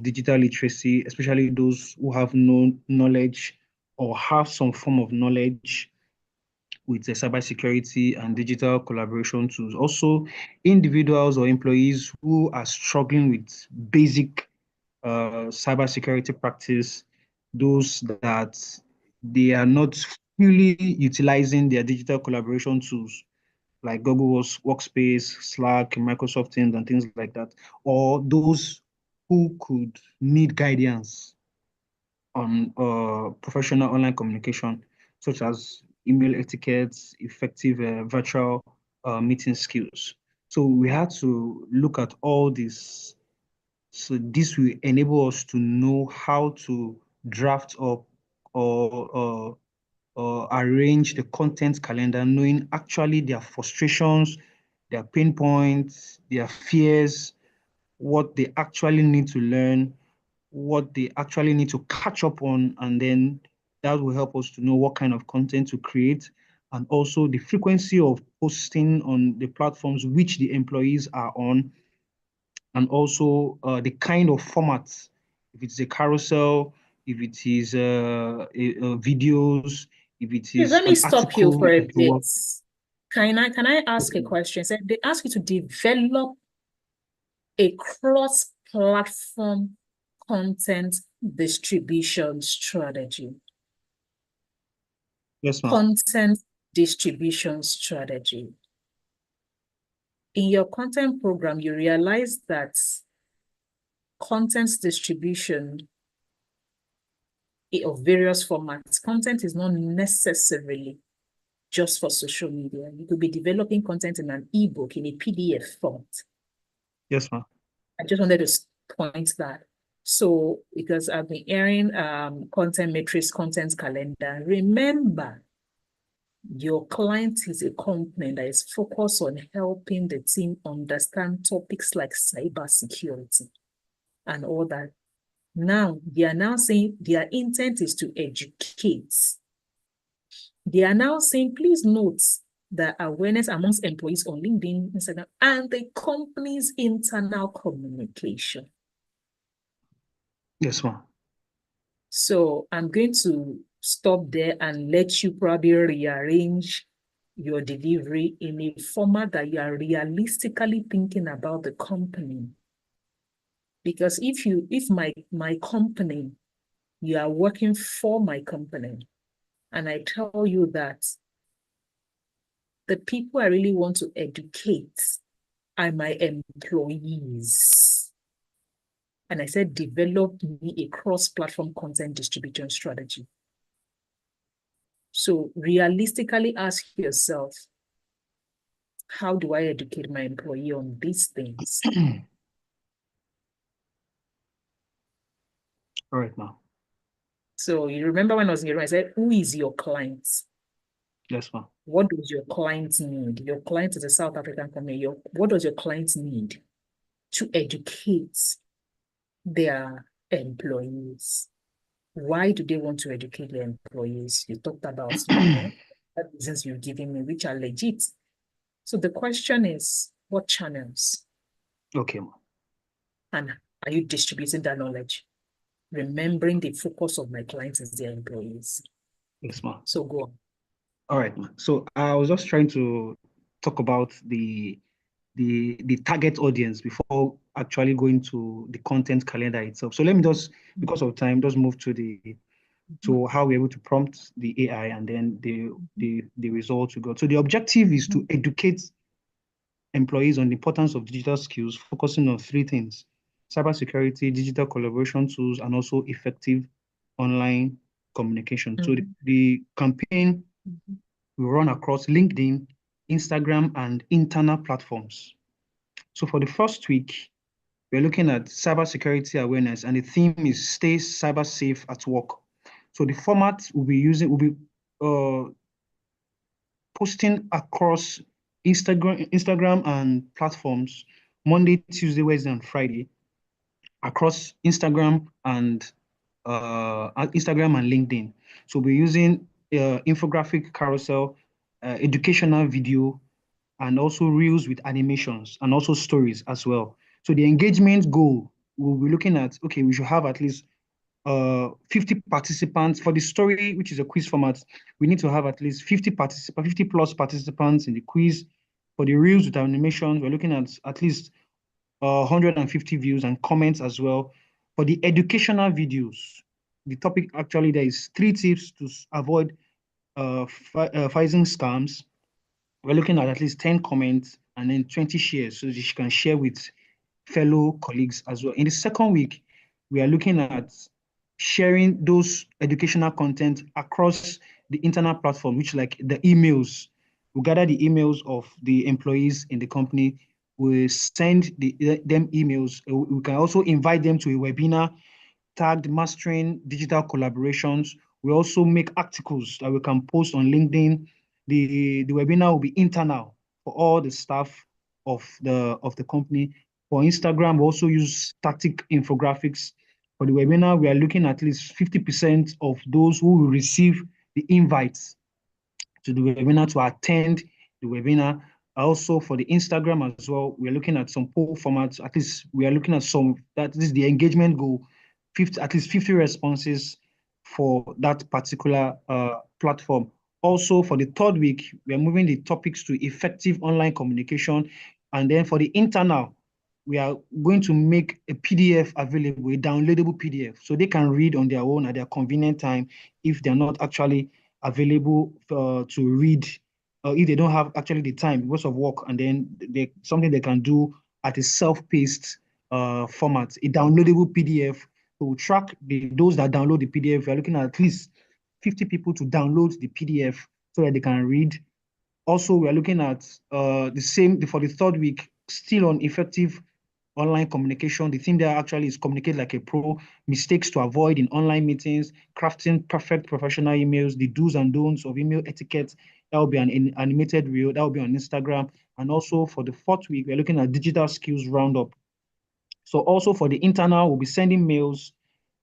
digital literacy, especially those who have no knowledge or have some form of knowledge with the cybersecurity and digital collaboration tools. Also, individuals or employees who are struggling with basic cybersecurity practice, those that they are not fully utilizing their digital collaboration tools like Google Workspace, Slack, Microsoft Teams, and things like that, or those who could need guidance on professional online communication, such as email etiquettes, effective virtual meeting skills. So we had to look at all this. So this will enable us to know how to draft up or arrange the content calendar, knowing actually their frustrations, their pain points, their fears, what they actually need to learn, what they actually need to catch up on, and then that will help us to know what kind of content to create, and also the frequency of posting on the platforms which the employees are on, and also the kind of formats, if it's a carousel, if it is videos, if it Please, is let me an stop you for article a that you bit. want. Can I ask a question? So they ask you to develop a cross-platform content distribution strategy. Yes, ma'am. Content distribution strategy. In your content program, you realize that content distribution of various formats, content is not necessarily just for social media. You could be developing content in an ebook, in a PDF format. Yes, ma'am. I just wanted to point that. So, because I've been hearing content matrix, content calendar, remember, your client is a company that is focused on helping the team understand topics like cybersecurity and all that. Now, they are now saying their intent is to educate. They are now saying, please note the awareness amongst employees on LinkedIn, Instagram, and the company's internal communication. Yes, ma'am. So I'm going to stop there and let you probably rearrange your delivery in a format that you are realistically thinking about the company. Because if my company, you are working for my company, and I tell you that the people I really want to educate are my employees. And I said, develop me a cross-platform content distribution strategy. So realistically ask yourself, how do I educate my employee on these things? All right, ma'am. So you remember when I was in your room, I said, who is your client? Yes, ma'am. What does your client need? Your client is a South African company. What does your client need to educate their employees? Why do they want to educate their employees? You talked about the reasons you're giving me, which are legit. So the question is, what channels? Okay, ma'am. And are you distributing that knowledge? Remembering the focus of my clients is their employees. Yes, ma'am. So go on. All right, ma'am. So I was just trying to talk about the target audience before actually going to the content calendar itself. So let me just, because of time, just move to how we're able to prompt the AI and then the results we got. So the objective is to educate employees on the importance of digital skills, focusing on three things: cybersecurity, digital collaboration tools, and also effective online communication. So the campaign will run across LinkedIn, Instagram, and internal platforms. So for the first week, we're looking at cybersecurity awareness, and the theme is stay cyber safe at work. So the format we'll be posting across Instagram and platforms Monday, Tuesday, Wednesday, and Friday across Instagram and LinkedIn. So we're using infographic carousel, educational video, and also reels with animations and also stories as well. So the engagement goal, we'll be looking at, okay, we should have at least 50 participants for the story, which is a quiz format. We need to have at least 50 plus participants in the quiz. For the reels with animations, we're looking at least 150 views and comments as well. For the educational videos, the topic actually there is 3 tips to avoid phishing scams. We're looking at least 10 comments and then 20 shares so that you can share with fellow colleagues as well. In the second week, we are looking at sharing those educational content across the internal platform, which like the emails. We gather the emails of the employees in the company. We send them emails. We can also invite them to a webinar tagged Mastering Digital Collaborations. We also make articles that we can post on LinkedIn. The webinar will be internal for all the staff of the company. For Instagram, we also use static infographics. For the webinar, we are looking at least 50% of those who will receive the invites to the webinar to attend the webinar. Also for the Instagram as well, we're looking at some poll formats. At least we are looking at that is the engagement goal, at least 50 responses for that particular platform. Also for the third week, we are moving the topics to effective online communication. And then for the internal, we are going to make a PDF available, a downloadable PDF, so they can read on their own at their convenient time if they're not actually available to read, if they don't have actually the time because of work, and then something they can do at a self-paced format, a downloadable PDF. So we'll track those that download the PDF. We're looking at least 50 people to download the PDF so that they can read. Also, we're looking at for the third week, still on effective online communication. The thing there actually is communicate like a pro, mistakes to avoid in online meetings, crafting perfect professional emails, the do's and don'ts of email etiquette. That will be an animated reel. That will be on Instagram. And also for the fourth week, we're looking at digital skills roundup. So also for the internal, we'll be sending mails.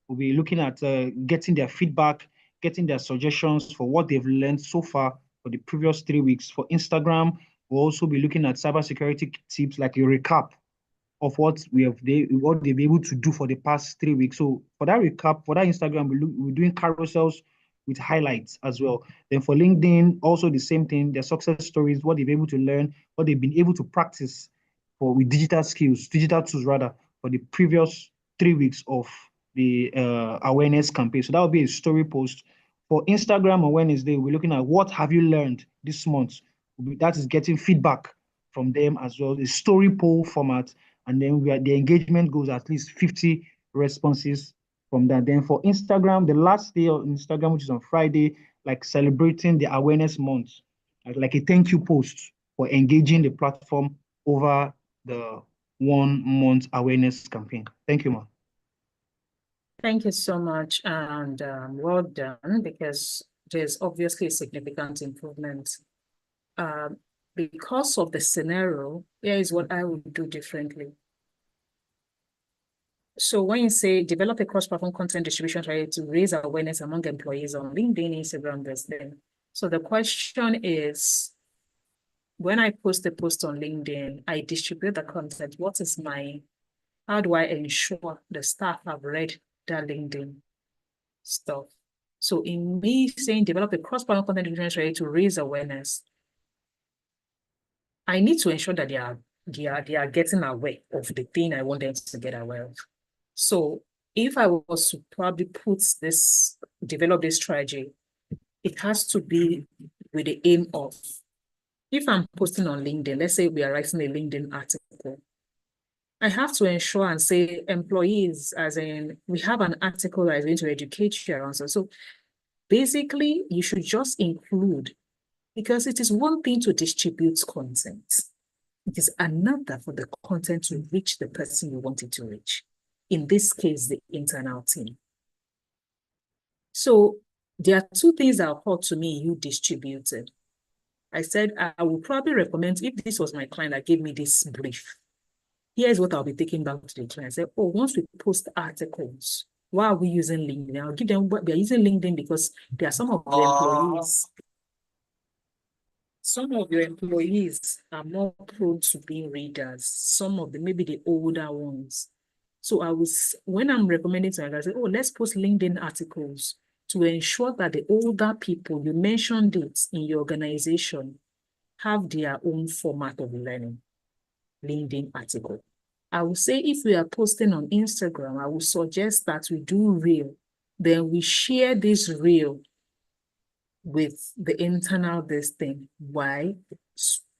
We'll be looking at getting their feedback, getting their suggestions for what they've learned so far for the previous 3 weeks. For Instagram, we'll also be looking at cybersecurity tips, like a recap of what they've been able to do for the past 3 weeks. So for that recap, for that Instagram, we're doing carousels with highlights as well. Then for LinkedIn, also the same thing, their success stories, what they've been able to learn, what they've been able to practice with digital skills, digital tools rather, for the previous 3 weeks of the awareness campaign. So that will be a story post. For Instagram on Wednesday, we're looking at what have you learned this month. That is getting feedback from them as well, the story poll format. And then the engagement goes at least 50 responses from that. Then for Instagram, the last day on Instagram, which is on Friday, like celebrating the awareness month, like a thank you post for engaging the platform over the 1 month awareness campaign. Thank you, ma'am. Thank you so much, and well done, because there's obviously a significant improvement. Because of the scenario, here is what I would do differently. So when you say develop a cross-platform content distribution strategy to raise awareness among employees on LinkedIn, Instagram, this thing. So the question is, when I post a post on LinkedIn, I distribute the content. How do I ensure the staff have read that LinkedIn stuff? So in me saying develop a cross-platform content distribution strategy to raise awareness, I need to ensure that they are getting aware of the thing I want them to get aware of. So if I was to probably develop this strategy, it has to be with the aim of, if I'm posting on LinkedIn, let's say we are writing a LinkedIn article, I have to ensure and say employees, as in we have an article that is going to educate you around. So basically you should just include, because it is one thing to distribute content. It is another for the content to reach the person you want it to reach. In this case, the internal team. So there are 2 things that occurred to me you distributed. I said, I would probably recommend, if this was my client that gave me this brief, here's what I'll be taking back to the client. I said, once we post articles, why are we using LinkedIn? I'll give them what we are using LinkedIn because there are some of the employees. Some of your employees are more prone to being readers. Some of them, maybe the older ones. So when I'm recommending to them, I say, let's post LinkedIn articles to ensure that the older people, you mentioned it in your organization, have their own format of learning. LinkedIn article. I would say if we are posting on Instagram, I would suggest that we do reel. Then we share this reel with the internal thing. Why?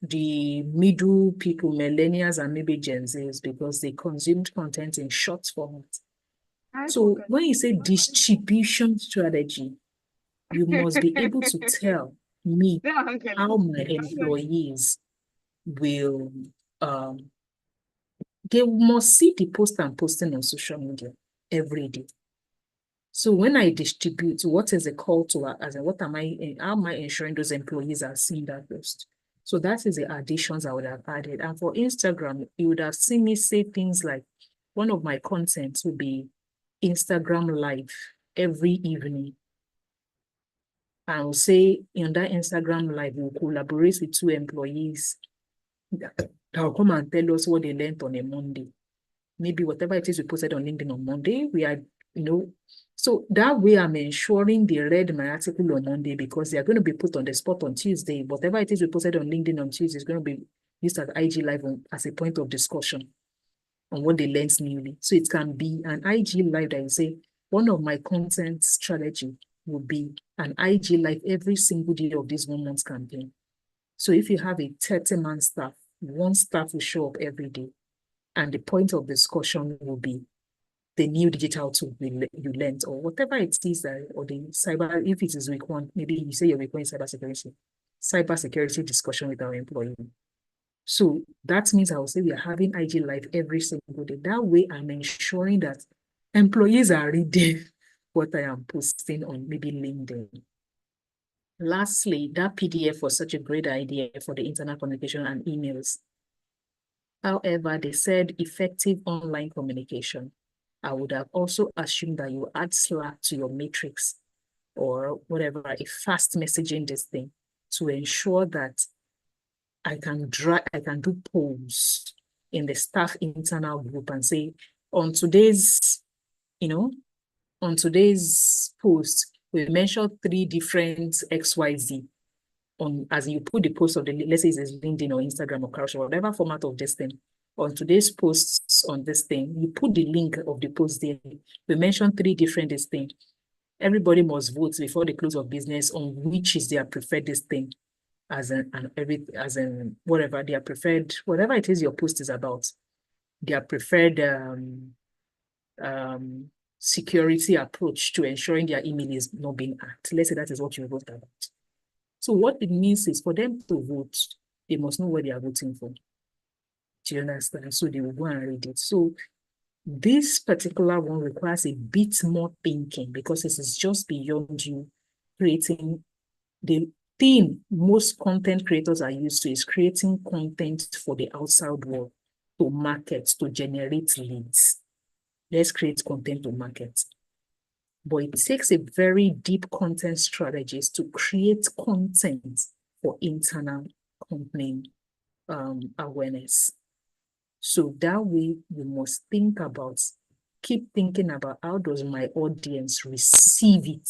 The middle people, millennials and maybe Gen Zs, because they consumed content in short format. So when you say distribution strategy, you must be able to tell me how my employees will, they must see the post I'm posting on social media every day. So when I distribute, what is the call to, how am I ensuring those employees are seeing that post? So that is the additions I would have added. And for Instagram, you would have seen me say things like, one of my contents would be Instagram Live every evening. I will say in that Instagram Live, we'll collaborate with 2 employees that will come and tell us what they learned on a Monday. Maybe whatever it is we posted on LinkedIn on Monday, we are, so that way I'm ensuring they read my article on Monday, because they are going to be put on the spot on Tuesday. Whatever it is we posted on LinkedIn on Tuesday is going to be used at IG Live as a point of discussion. on what they learned newly. So it can be an IG live that you say, one of my content strategy will be an IG live every single day of this 1 month campaign. So if you have a 30-man staff, one staff will show up every day. And the point of discussion will be the new digital tool you learned, or whatever it is that, or the cyber, if it is week one, maybe you say you're week one in cybersecurity discussion with our employee. So that means I will say we are having IG live every single day. That way I'm ensuring that employees are reading what I am posting on maybe LinkedIn. Lastly, that PDF was such a great idea for the internal communication and emails. However, they said effective online communication. I would have also assumed that you add Slack to your matrix or whatever, a fast messaging this thing to ensure that I can do polls in the staff internal group and say, on today's post, we mentioned 3 different XYZ as you put the post of the, let's say it's LinkedIn or Instagram or Carousel, or whatever format of this thing. On today's posts on this thing, you put the link of the post there. We mentioned 3 different this thing. Everybody must vote before the close of business on which is their preferred this thing, whatever their preferred, whatever it is your post is about, their preferred security approach to ensuring their email is not being hacked. Let's say that is what you wrote about. So what it means is for them to vote, they must know what they are voting for. Do you understand? So they will go and read it. So this particular one requires a bit more thinking because this is just beyond you creating. The thing most content creators are used to is creating content for the outside world, to market, to generate leads. Let's create content to market. But it takes a very deep content strategies to create content for internal company awareness. So that way you must keep thinking about how does my audience receive it?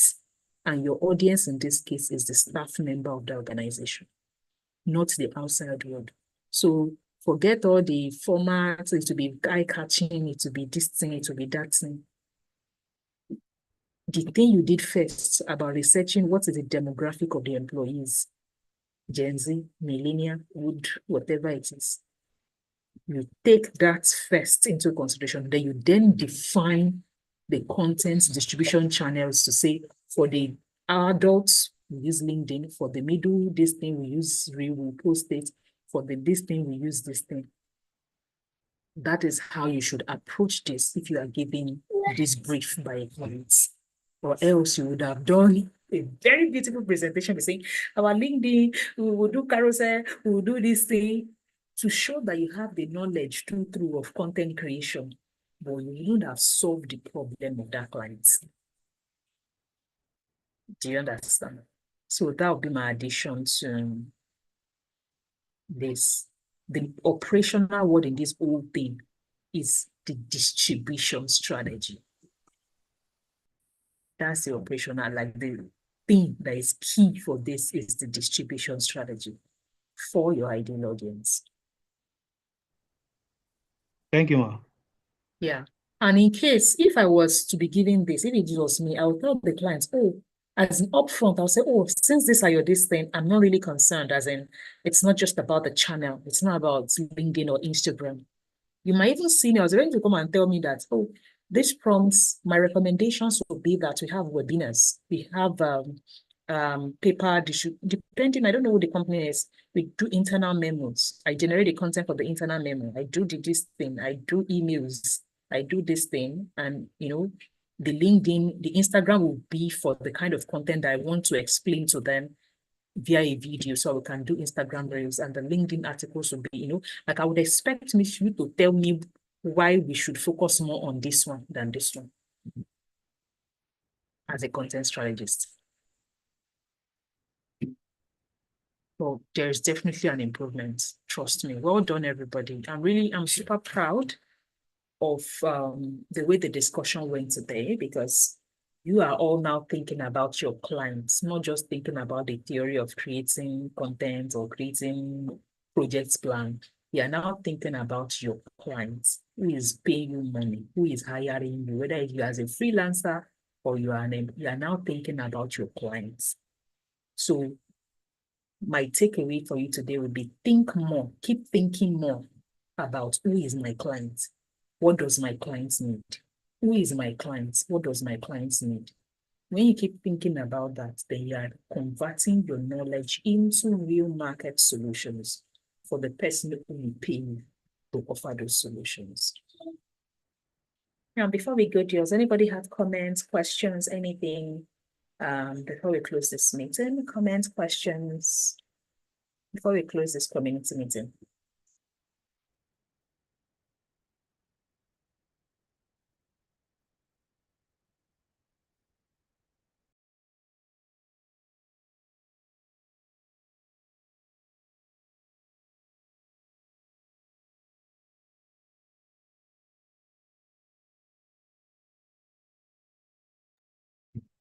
And your audience in this case is the staff member of the organization, not the outside world. So forget all the formats, it to be eye-catching, it to be this thing, it to be that thing. The thing you did first about researching what is the demographic of the employees, Gen Z, millennial, wood, whatever it is. You take that first into consideration, then you then define the content distribution channels to say, for the adults, we use LinkedIn, for the middle, this thing we use, we post it, for this thing, we use this thing. That is how you should approach this if you are giving this brief by a client. Or else you would have done a very beautiful presentation saying, our LinkedIn, we will do carousel, we will do this thing, to show that you have the knowledge through of content creation, but you would have solved the problem of that client. Do you understand? So that would be my addition to this. The operational word in this whole thing is the distribution strategy. That's the operational, like the thing that is key for this is the distribution strategy for your ideal audience. Thank you, Ma. Yeah. And in case, if I was to be giving this, if it was me, I would tell the clients, oh, as an upfront, I'll say, oh, since these are your this thing, I'm not really concerned, as in, it's not just about the channel. It's not about LinkedIn or Instagram. You might even see me, I was ready to come and tell me that, oh, this prompts, my recommendations would be that we have webinars, we have paper, depending, I don't know who the company is, we do internal memos. I generate the content for the internal memo. I do this thing, I do emails, I do this thing, and the LinkedIn, the Instagram will be for the kind of content that I want to explain to them via a video, so we can do Instagram reels, and the LinkedIn articles will be, like I would expect you to tell me why we should focus more on this one than this one as a content strategist. Well, there's definitely an improvement. Trust me. Well done, everybody. I'm super proud of the way the discussion went today, because you are all now thinking about your clients, not just thinking about the theory of creating content or creating projects plan. You are now thinking about your clients, who is paying you money, who is hiring you, whether you as a freelancer or you are now thinking about your clients. So my takeaway for you today would be think more, keep thinking more about who is my client? What does my client need? Who is my client? What does my client need? When you keep thinking about that, then you are converting your knowledge into real market solutions for the person who will pay you to offer those solutions. Now, before we go, does anybody have comments, questions, anything before we close this meeting? Comments, questions before we close this community meeting?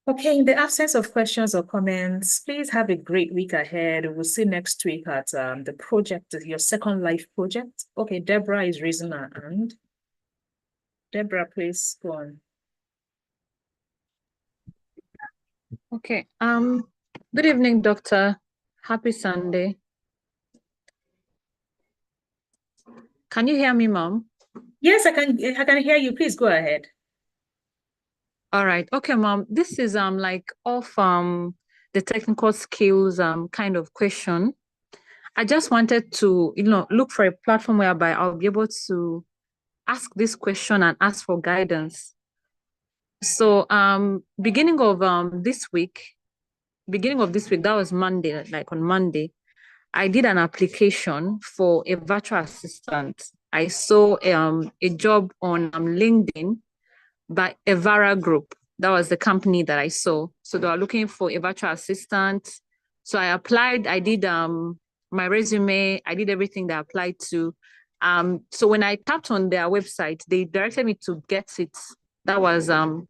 Okay, in the absence of questions or comments, please have a great week ahead. We'll see next week at the project, your Second Life project. Okay, Deborah is raising her hand. Deborah, please go on. Okay. Good evening, Doctor. Happy Sunday. Can you hear me, Mom? Yes, I can hear you. Please go ahead. All right. Okay, Mom. This is like off the technical skills kind of question. I just wanted to, look for a platform whereby I'll be able to ask this question and ask for guidance. So beginning of this week, that was Monday, like on Monday, I did an application for a virtual assistant. I saw a job on LinkedIn by Evara Group. That was the company that I saw. So they were looking for a virtual assistant. So I applied. I did my resume. I did everything that I applied to. So when I tapped on their website, they directed me to Get It. That was I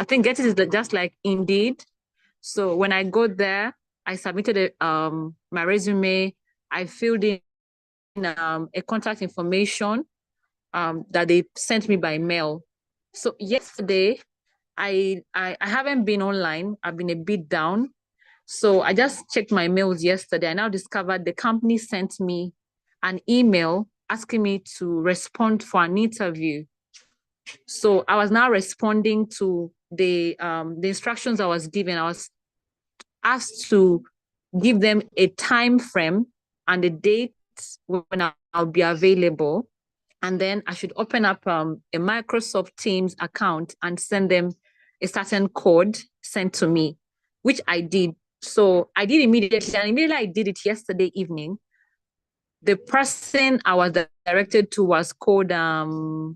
think Get It is just like Indeed. So when I got there, I submitted my resume. I filled in a contact information that they sent me by mail. So yesterday, I haven't been online. I've been a bit down. So I just checked my mails yesterday. I now discovered the company sent me an email asking me to respond for an interview. So I was now responding to the instructions I was given. I was asked to give them a time frame and a date when I'll be available. And then I should open up a Microsoft Teams account and send them a certain code sent to me, which I did. So I did immediately, and immediately I did it yesterday evening. The person I was directed to was called Mr.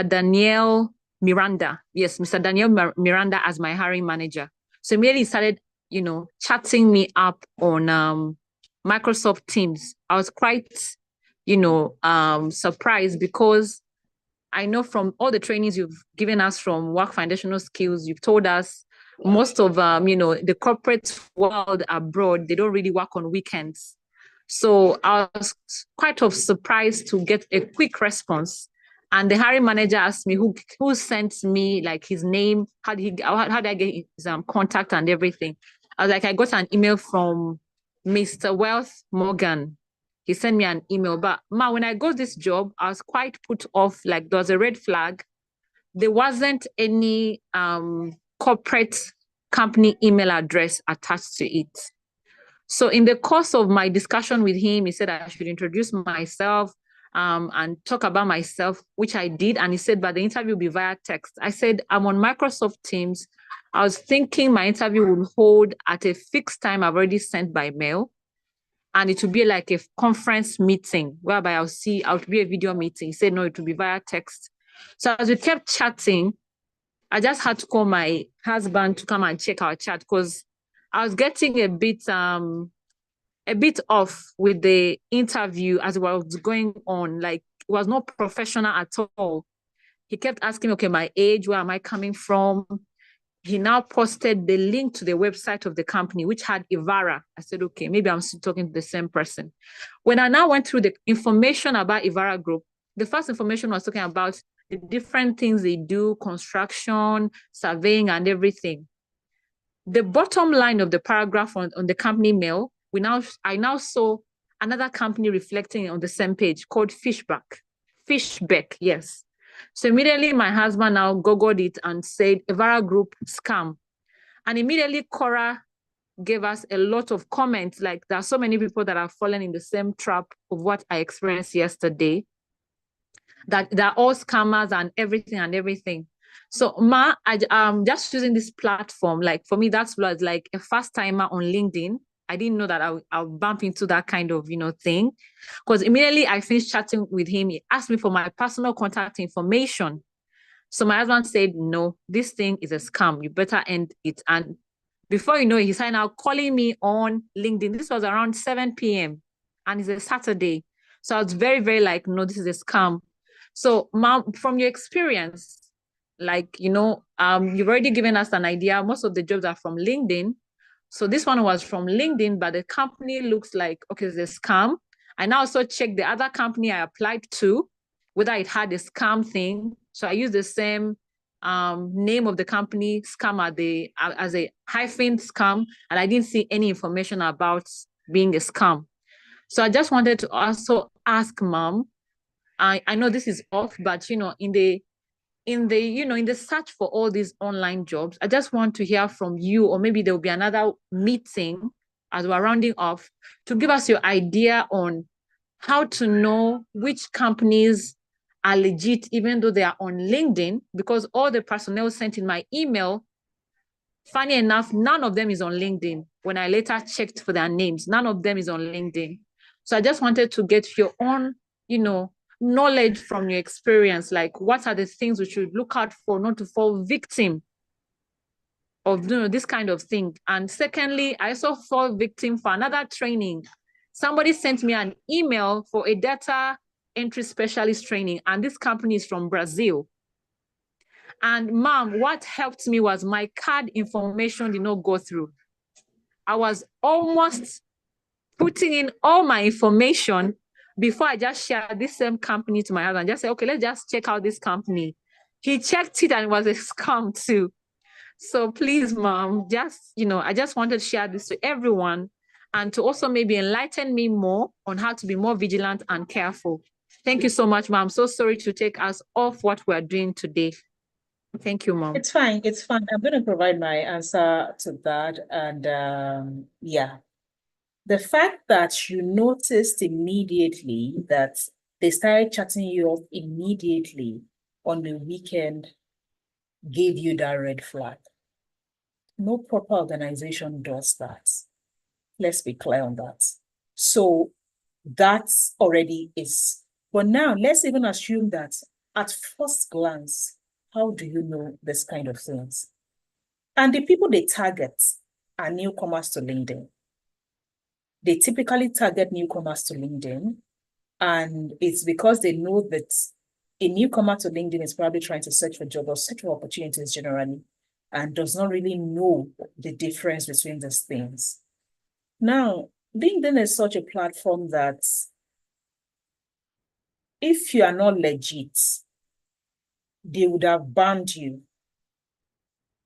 Daniel Miranda. Yes, Mr. Daniel Miranda as my hiring manager. So immediately he started, chatting me up on Microsoft Teams. I was quite, surprised because I know from all the trainings you've given us from Work Foundational Skills, you've told us most of, the corporate world abroad, they don't really work on weekends. So I was quite surprised to get a quick response. And the hiring manager asked me who sent me, like, his name, how did I get his contact and everything. I was like, I got an email from Mr. Wealth Morgan. He sent me an email. But when I got this job, I was quite put off. Like, there was a red flag. There wasn't any corporate company email address attached to it. So in the course of my discussion with him, he said I should introduce myself and talk about myself, which I did. And he said, but the interview will be via text. I said, I'm on Microsoft Teams. I was thinking my interview would hold at a fixed time I've already sent by mail. And it would be like a conference meeting whereby I'll be a video meeting. He said, no, it will be via text. So as we kept chatting, I just had to call my husband to come and check our chat because I was getting a bit off with the interview as it was going on. Like, it was not professional at all. He kept asking me, okay, my age, where am I coming from? he now posted the link to the website of the company, which had Evara. I said, okay, maybe I'm still talking to the same person. When I now went through the information about Evara Group, the first information was talking about the different things they do, construction, surveying, and everything. The bottom line of the paragraph on the company mail, I now saw another company reflecting on the same page called Fishbeck, yes. So immediately my husband now Googled it and said, Evara Group scam. And immediately Cora gave us a lot of comments, like there are so many people that have fallen in the same trap of what I experienced yesterday, that they're all scammers and everything. So Ma, just using this platform, like for me, that's like a first timer on LinkedIn. I didn't know that I'll bump into that kind of, thing. Because immediately I finished chatting with him, he asked me for my personal contact information. So my husband said, no, this thing is a scam. You better end it. And before you know it, he started now calling me on LinkedIn. This was around 7 p.m. and it's a Saturday. So I was very, very like, no, this is a scam. So Mom, from your experience, like, you've already given us an idea. Most of the jobs are from LinkedIn. So this one was from LinkedIn, but the company looks like, okay, it's a scam. I now also checked the other company I applied to, whether it had a scam thing. So I used the same name of the company, scam as a hyphen scam, and I didn't see any information about being a scam. So I just wanted to also ask Mom, I know this is off, but in the search for all these online jobs, I just want to hear from you, or maybe there will be another meeting as we're rounding off, to give us your idea on how to know which companies are legit, even though they are on LinkedIn, because all the personnel sent in my email, funny enough, none of them is on LinkedIn. When I later checked for their names, none of them is on LinkedIn. So I just wanted to get your own, knowledge from your experience, like what are the things we should look out for not to fall victim of this kind of thing. And secondly, I also fall victim for another training. Somebody sent me an email for a data entry specialist training, and this company is from Brazil. And Mom, what helped me was my card information did not go through. I was almost putting in all my information before I just shared this same company to my husband. Just say, okay, let's just check out this company. He checked it and it was a scam too. So please, Mom, I just wanted to share this to everyone and to also maybe enlighten me more on how to be more vigilant and careful. Thank you so much, Mom. I'm so sorry to take us off what we're doing today. Thank you, Mom. It's fine. It's fine. I'm going to provide my answer to that. And yeah, the fact that you noticed immediately that they started chatting you up immediately on the weekend gave you that red flag. No proper organization does that. Let's be clear on that. So that's already is. But now let's even assume that at first glance, how do you know this kind of things? And the people they target are newcomers to LinkedIn. They typically target newcomers to LinkedIn, and it's because they know that a newcomer to LinkedIn is probably trying to search for jobs or search for opportunities generally, and does not really know the difference between these things. Now, LinkedIn is such a platform that if you are not legit, they would have banned you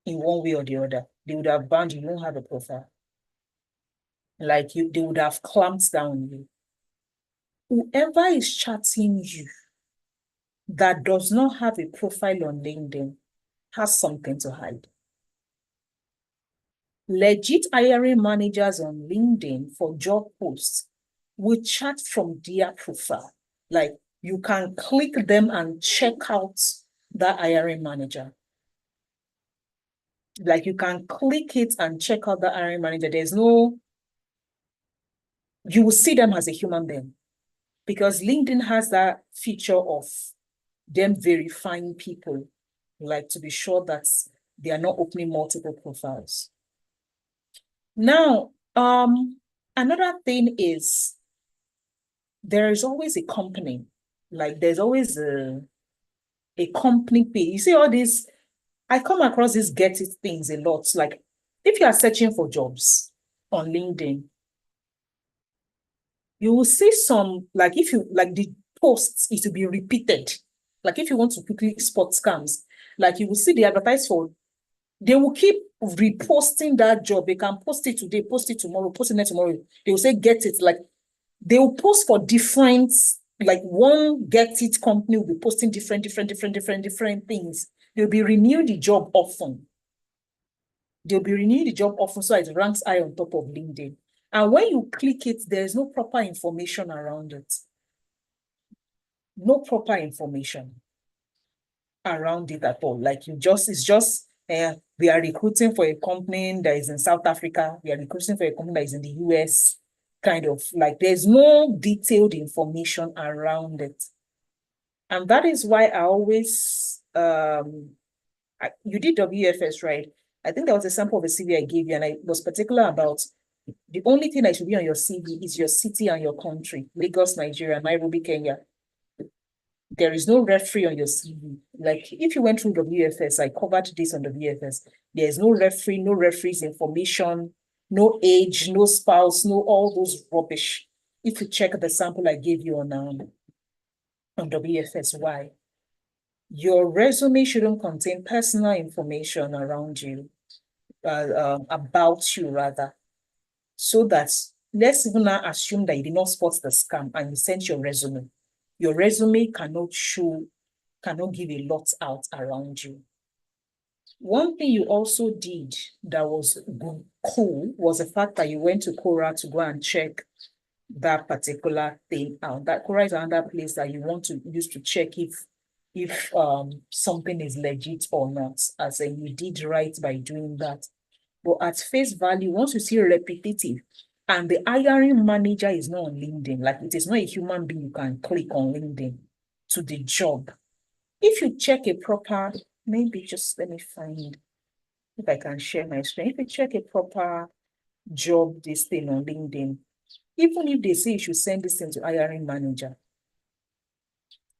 in one way or the other. They would have banned you. You don't have a profile. They would have clamped down on you. Whoever is chatting you that does not have a profile on LinkedIn has something to hide. Legit hiring managers on LinkedIn for job posts will chat from their profile. Like, you can click them and check out that hiring manager. Like, you can click it and check out the hiring manager. You will see them as a human being, because LinkedIn has that feature of them verifying people, like to be sure that they are not opening multiple profiles. Now, another thing is there is always a company, like there's always a company page. You see all these I come across these get it things a lot. Like if you are searching for jobs on LinkedIn, you will see some, like if you like the posts is to be repeated. Like if you want to quickly spot scams, like you will see the advertise for, they will keep reposting that job. They can post it today, post it tomorrow, post it next tomorrow. They will say get it. Like they will post for different, like one get it company will be posting different things. They'll be renewing the job often. They'll be renewing the job often, so it ranks high on top of LinkedIn. And when you click it, there's no proper information around it. No proper information around it at all. Like it's just, we are recruiting for a company that is in South Africa. We are recruiting for a company that is in the US. Kind of like there's no detailed information around it. And that is why I always, you did WFS, right? I think that was a sample of a CV I gave you, and I was particular about the only thing that should be on your CV is your city and your country, Lagos, Nigeria, Nairobi, Kenya. There is no referee on your CV. Like if you went through WFS, I covered this on WFS. There's no referee, no referee's information, no age, no spouse, no all those rubbish. If you check the sample I gave you on WFS, why? Your resume shouldn't contain personal information around you, about you rather, so that let's even now assume that you did not spot the scam and you sent your resume. Your resume cannot give a lot out around you. One thing you also did that was cool was the fact that you went to Quora to go and check that particular thing out. That Quora is another place that you want to use to check if something is legit or not, as in you did right by doing that. But at face value, once you see repetitive, and the hiring manager is not on LinkedIn, like it is not a human being you can click on LinkedIn to the job. If you check a proper, maybe just let me find if I can share my screen. If you check a proper job, this thing on LinkedIn, even if they say you should send this thing to hiring manager,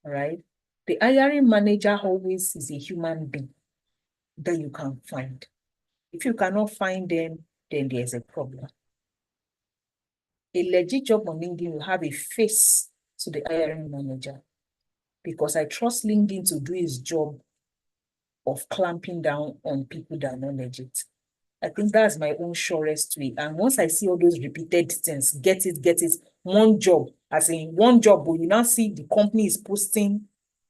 all right? The hiring manager always is a human being that you can find. If you cannot find them, then there's a problem. A legit job on LinkedIn will have a face to the hiring manager, because I trust LinkedIn to do its job of clamping down on people that are not legit. I think that's my own surest way. And once I see all those repeated things, get it, one job, as in one job, but you now see the company is posting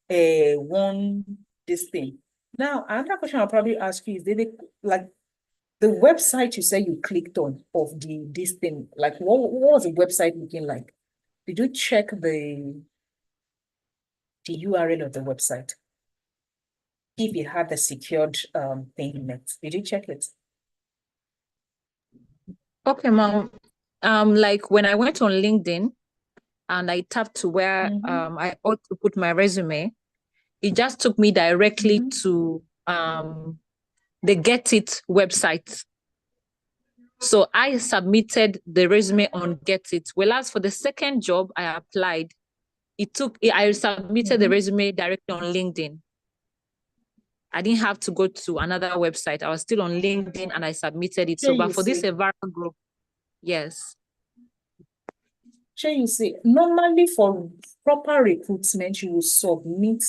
this thing. Now, another question I'll probably ask you is, did they, like, the website you said you clicked on of this thing, like what was the website looking like? Did you check the URL of the website? If you had the secured thing in it, did you check it? Okay, Mom. Like when I went on LinkedIn and I tapped to where I ought to put my resume, it just took me directly to the Get It website. So I submitted the resume on Get It. Whereas for the second job I applied, I submitted the resume directly on LinkedIn. I didn't have to go to another website. I was still on LinkedIn and I submitted it. So, but for this viral group, yes. Sure, you see, normally for proper recruitment, you will submit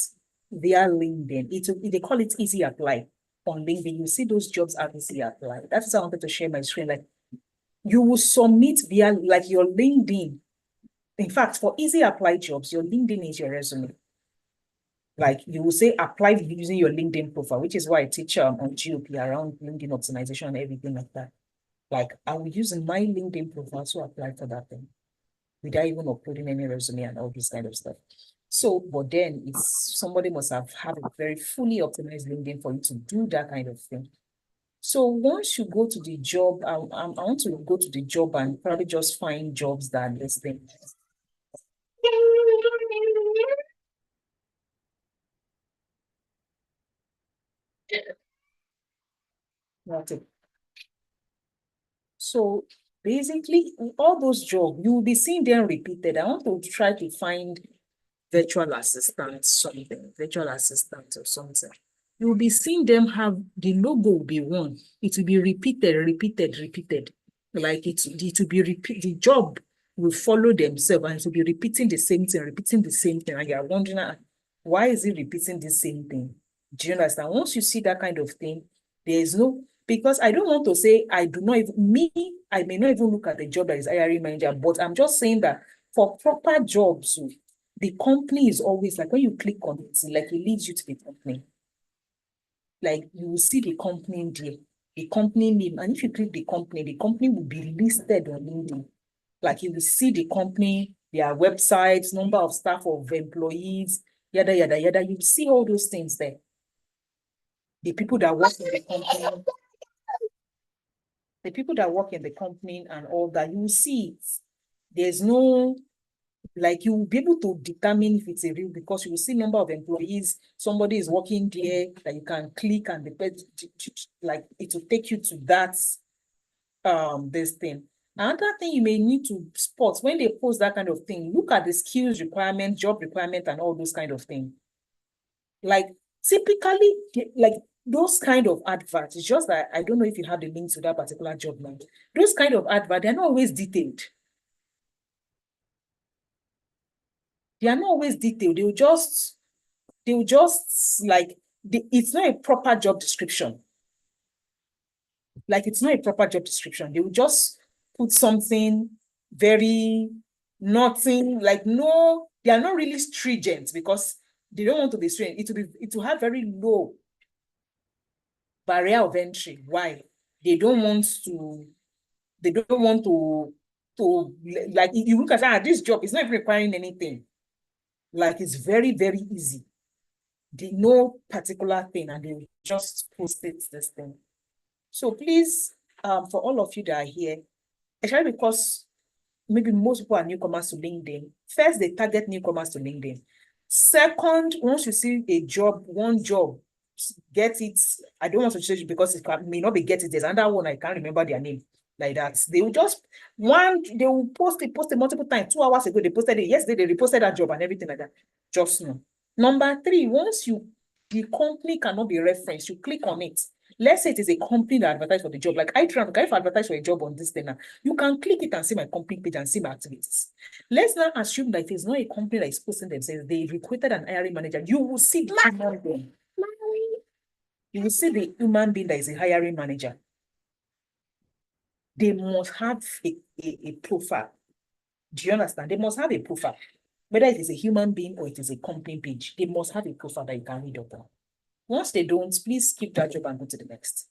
via LinkedIn. They call it easy apply on LinkedIn. You see those jobs are easy apply. That's why I wanted to share my screen. Like you will submit via like your LinkedIn. In fact, for easy apply jobs, your LinkedIn is your resume. Like you will say apply using your LinkedIn profile, which is why I teach on GOP around LinkedIn optimization and everything like that. Like I will use my LinkedIn profile to apply for that thing without even uploading any resume and all this kind of stuff. So, but then somebody must have a very fully optimized LinkedIn for you to do that kind of thing. So once you go to the job, I want to go to the job and probably just find jobs that are listing. So basically, all those jobs, you will be seeing them repeated. I want to try to find virtual assistant or something. you will be seeing them have the logo will be one. It will be repeated. Like it will be repeat. The job will follow themselves and it will be repeating the same thing. And you're wondering, why is it repeating the same thing? Do you understand? Once you see that kind of thing, there is no, because I don't want to say I do not even, I may not even look at the job that is hiring manager, but I'm just saying that for proper jobs, the company is always like, when you click on it, like it leads you to the company. Like you will see the company there, the company name, and if you click the company will be listed on LinkedIn. Like you will see the company, their websites, number of staff of employees, yada, yada, yada. You see all those things there. The people that work in the company, and all that, you will see it. There's no, like you will be able to determine if it's a real, because you will see number of employees, somebody is working there that you can click and like it will take you to that this thing. Another thing you may need to spot when they post that kind of thing, look at the skills requirement, job requirement, and all those kind of things. Like typically, like those kind of adverts, it's just that I don't know if you have the link to that particular job now. Those kind of adverts, they're not always detailed. They are not always detailed. They will just like, it's not a proper job description. Like it's not a proper job description. They will just put something very, nothing, like no, they are not really stringent because they don't want to be stringent. It will have very low barrier of entry. Why? They don't want to, like you look at this job, it's not even requiring anything. Like it's very, very easy. They know particular thing and they will just post it this thing. So please, for all of you that are here, especially because maybe most people are newcomers to LinkedIn. First, they target newcomers to LinkedIn. Second, once you see a job, one job, get it. I don't want to change it because it may not be get it. There's another one, I can't remember their name. Like that. They will just, they will post it multiple times. 2 hours ago, they posted it. Yesterday, they reposted that job and everything like that. Just know. Number 3, once the company cannot be referenced, you click on it. Let's say it is a company that advertise for the job. Like if I advertise for a job on this thing now, you can click it and see my company page and see my activities. Let's not assume that it is not a company that is posting themselves. They recruited an hiring manager. You will see the human being. You will see the human being that is a hiring manager. They must have a profile. Do you understand? They must have a profile. Whether it is a human being or it is a company page, they must have a profile that you can read upon. Once they don't, please skip that job and go to the next.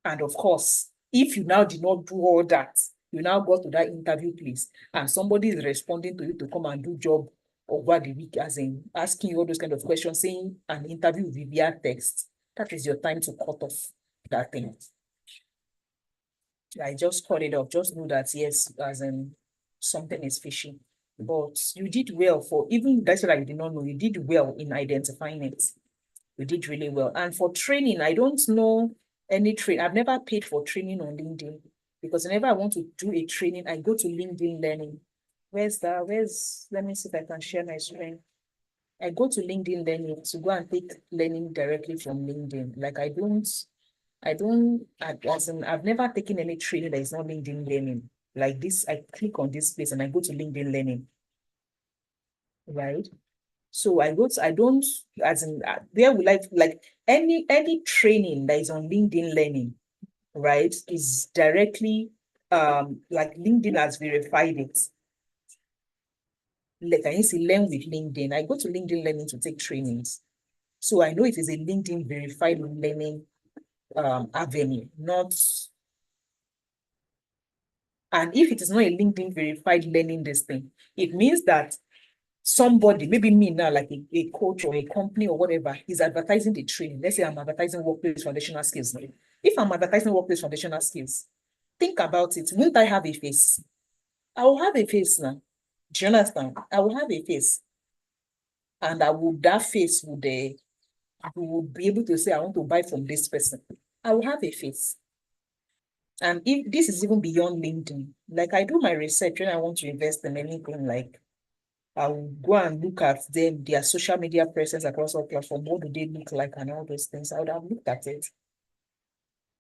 And of course, if you now did not do all that, you now go to that interview place and somebody is responding to you to come and do job over the week, as in asking you all those kind of questions, saying an interview with via text, that is your time to cut off that thing. I just cut it off. Just know that, yes, as in something is fishy. But you did well for, even that's what I did not know, you did well in identifying it. You did really well. And for training, I don't know any training. I've never paid for training on LinkedIn because whenever I want to do a training, I go to LinkedIn Learning. Let me see if I can share my screen. I go to LinkedIn Learning to go and take learning directly from LinkedIn. Like I've never taken any training that is not LinkedIn Learning. Like this, I click on this place and I go to LinkedIn Learning. Right? So I don't, as in, there will like any training that is on LinkedIn Learning, right, is directly, like LinkedIn has verified it. Like I see Learn with LinkedIn. I go to LinkedIn Learning to take trainings. So I know it is a LinkedIn verified learning avenue, not, and if it is not a LinkedIn verified learning this thing, it means that somebody, maybe me now, like a coach or a company or whatever, is advertising the training. Let's say I'm advertising workplace foundational skills. If I'm advertising workplace foundational skills, think about it. Won't I have a face? I will have a face now. Do you understand? I will have a face. And that face would be able to say, I want to buy from this person. I will have a face. And if this is even beyond LinkedIn, like I do my research when I want to invest in anything, like I will go and look at them, their social media presence across all platforms. What do they look like and all those things? I would have looked at it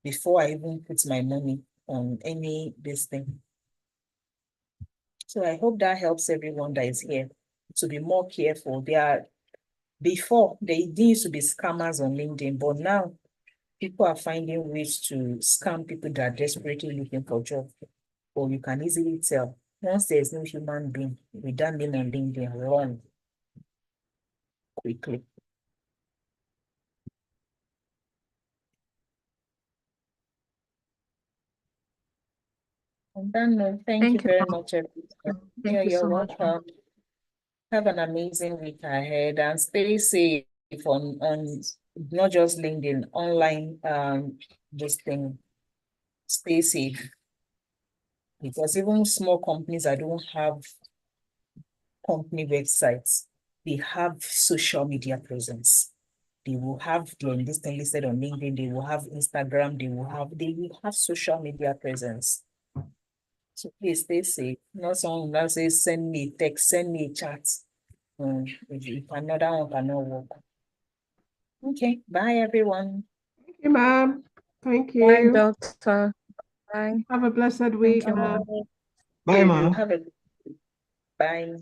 before I even put my money on any this thing. So I hope that helps everyone that is here to be more careful. Before they used to be scammers on LinkedIn, but now people are finding ways to scam people that are desperately looking for jobs. Or you can easily tell once there's no human being with that name on LinkedIn, run quickly. On that note, thank you Thank you, very ma'am. much, everyone. Thank Yeah, you you're so much, ma'am. welcome. Have an amazing week ahead and stay safe on not just LinkedIn, online this thing. Stay safe. Because even small companies that don't have company websites, they have social media presence. They will have this thing listed on LinkedIn, they will have Instagram, they will have social media presence. So please stay safe. Not someone that says send me a text, send me a chat. If another one cannot work. Okay, bye everyone. Thank you, ma'am. Thank Bye, you. doctor. Bye. Have a blessed Thank week, you, ma'am. ma'am. Bye, You ma. have a bye.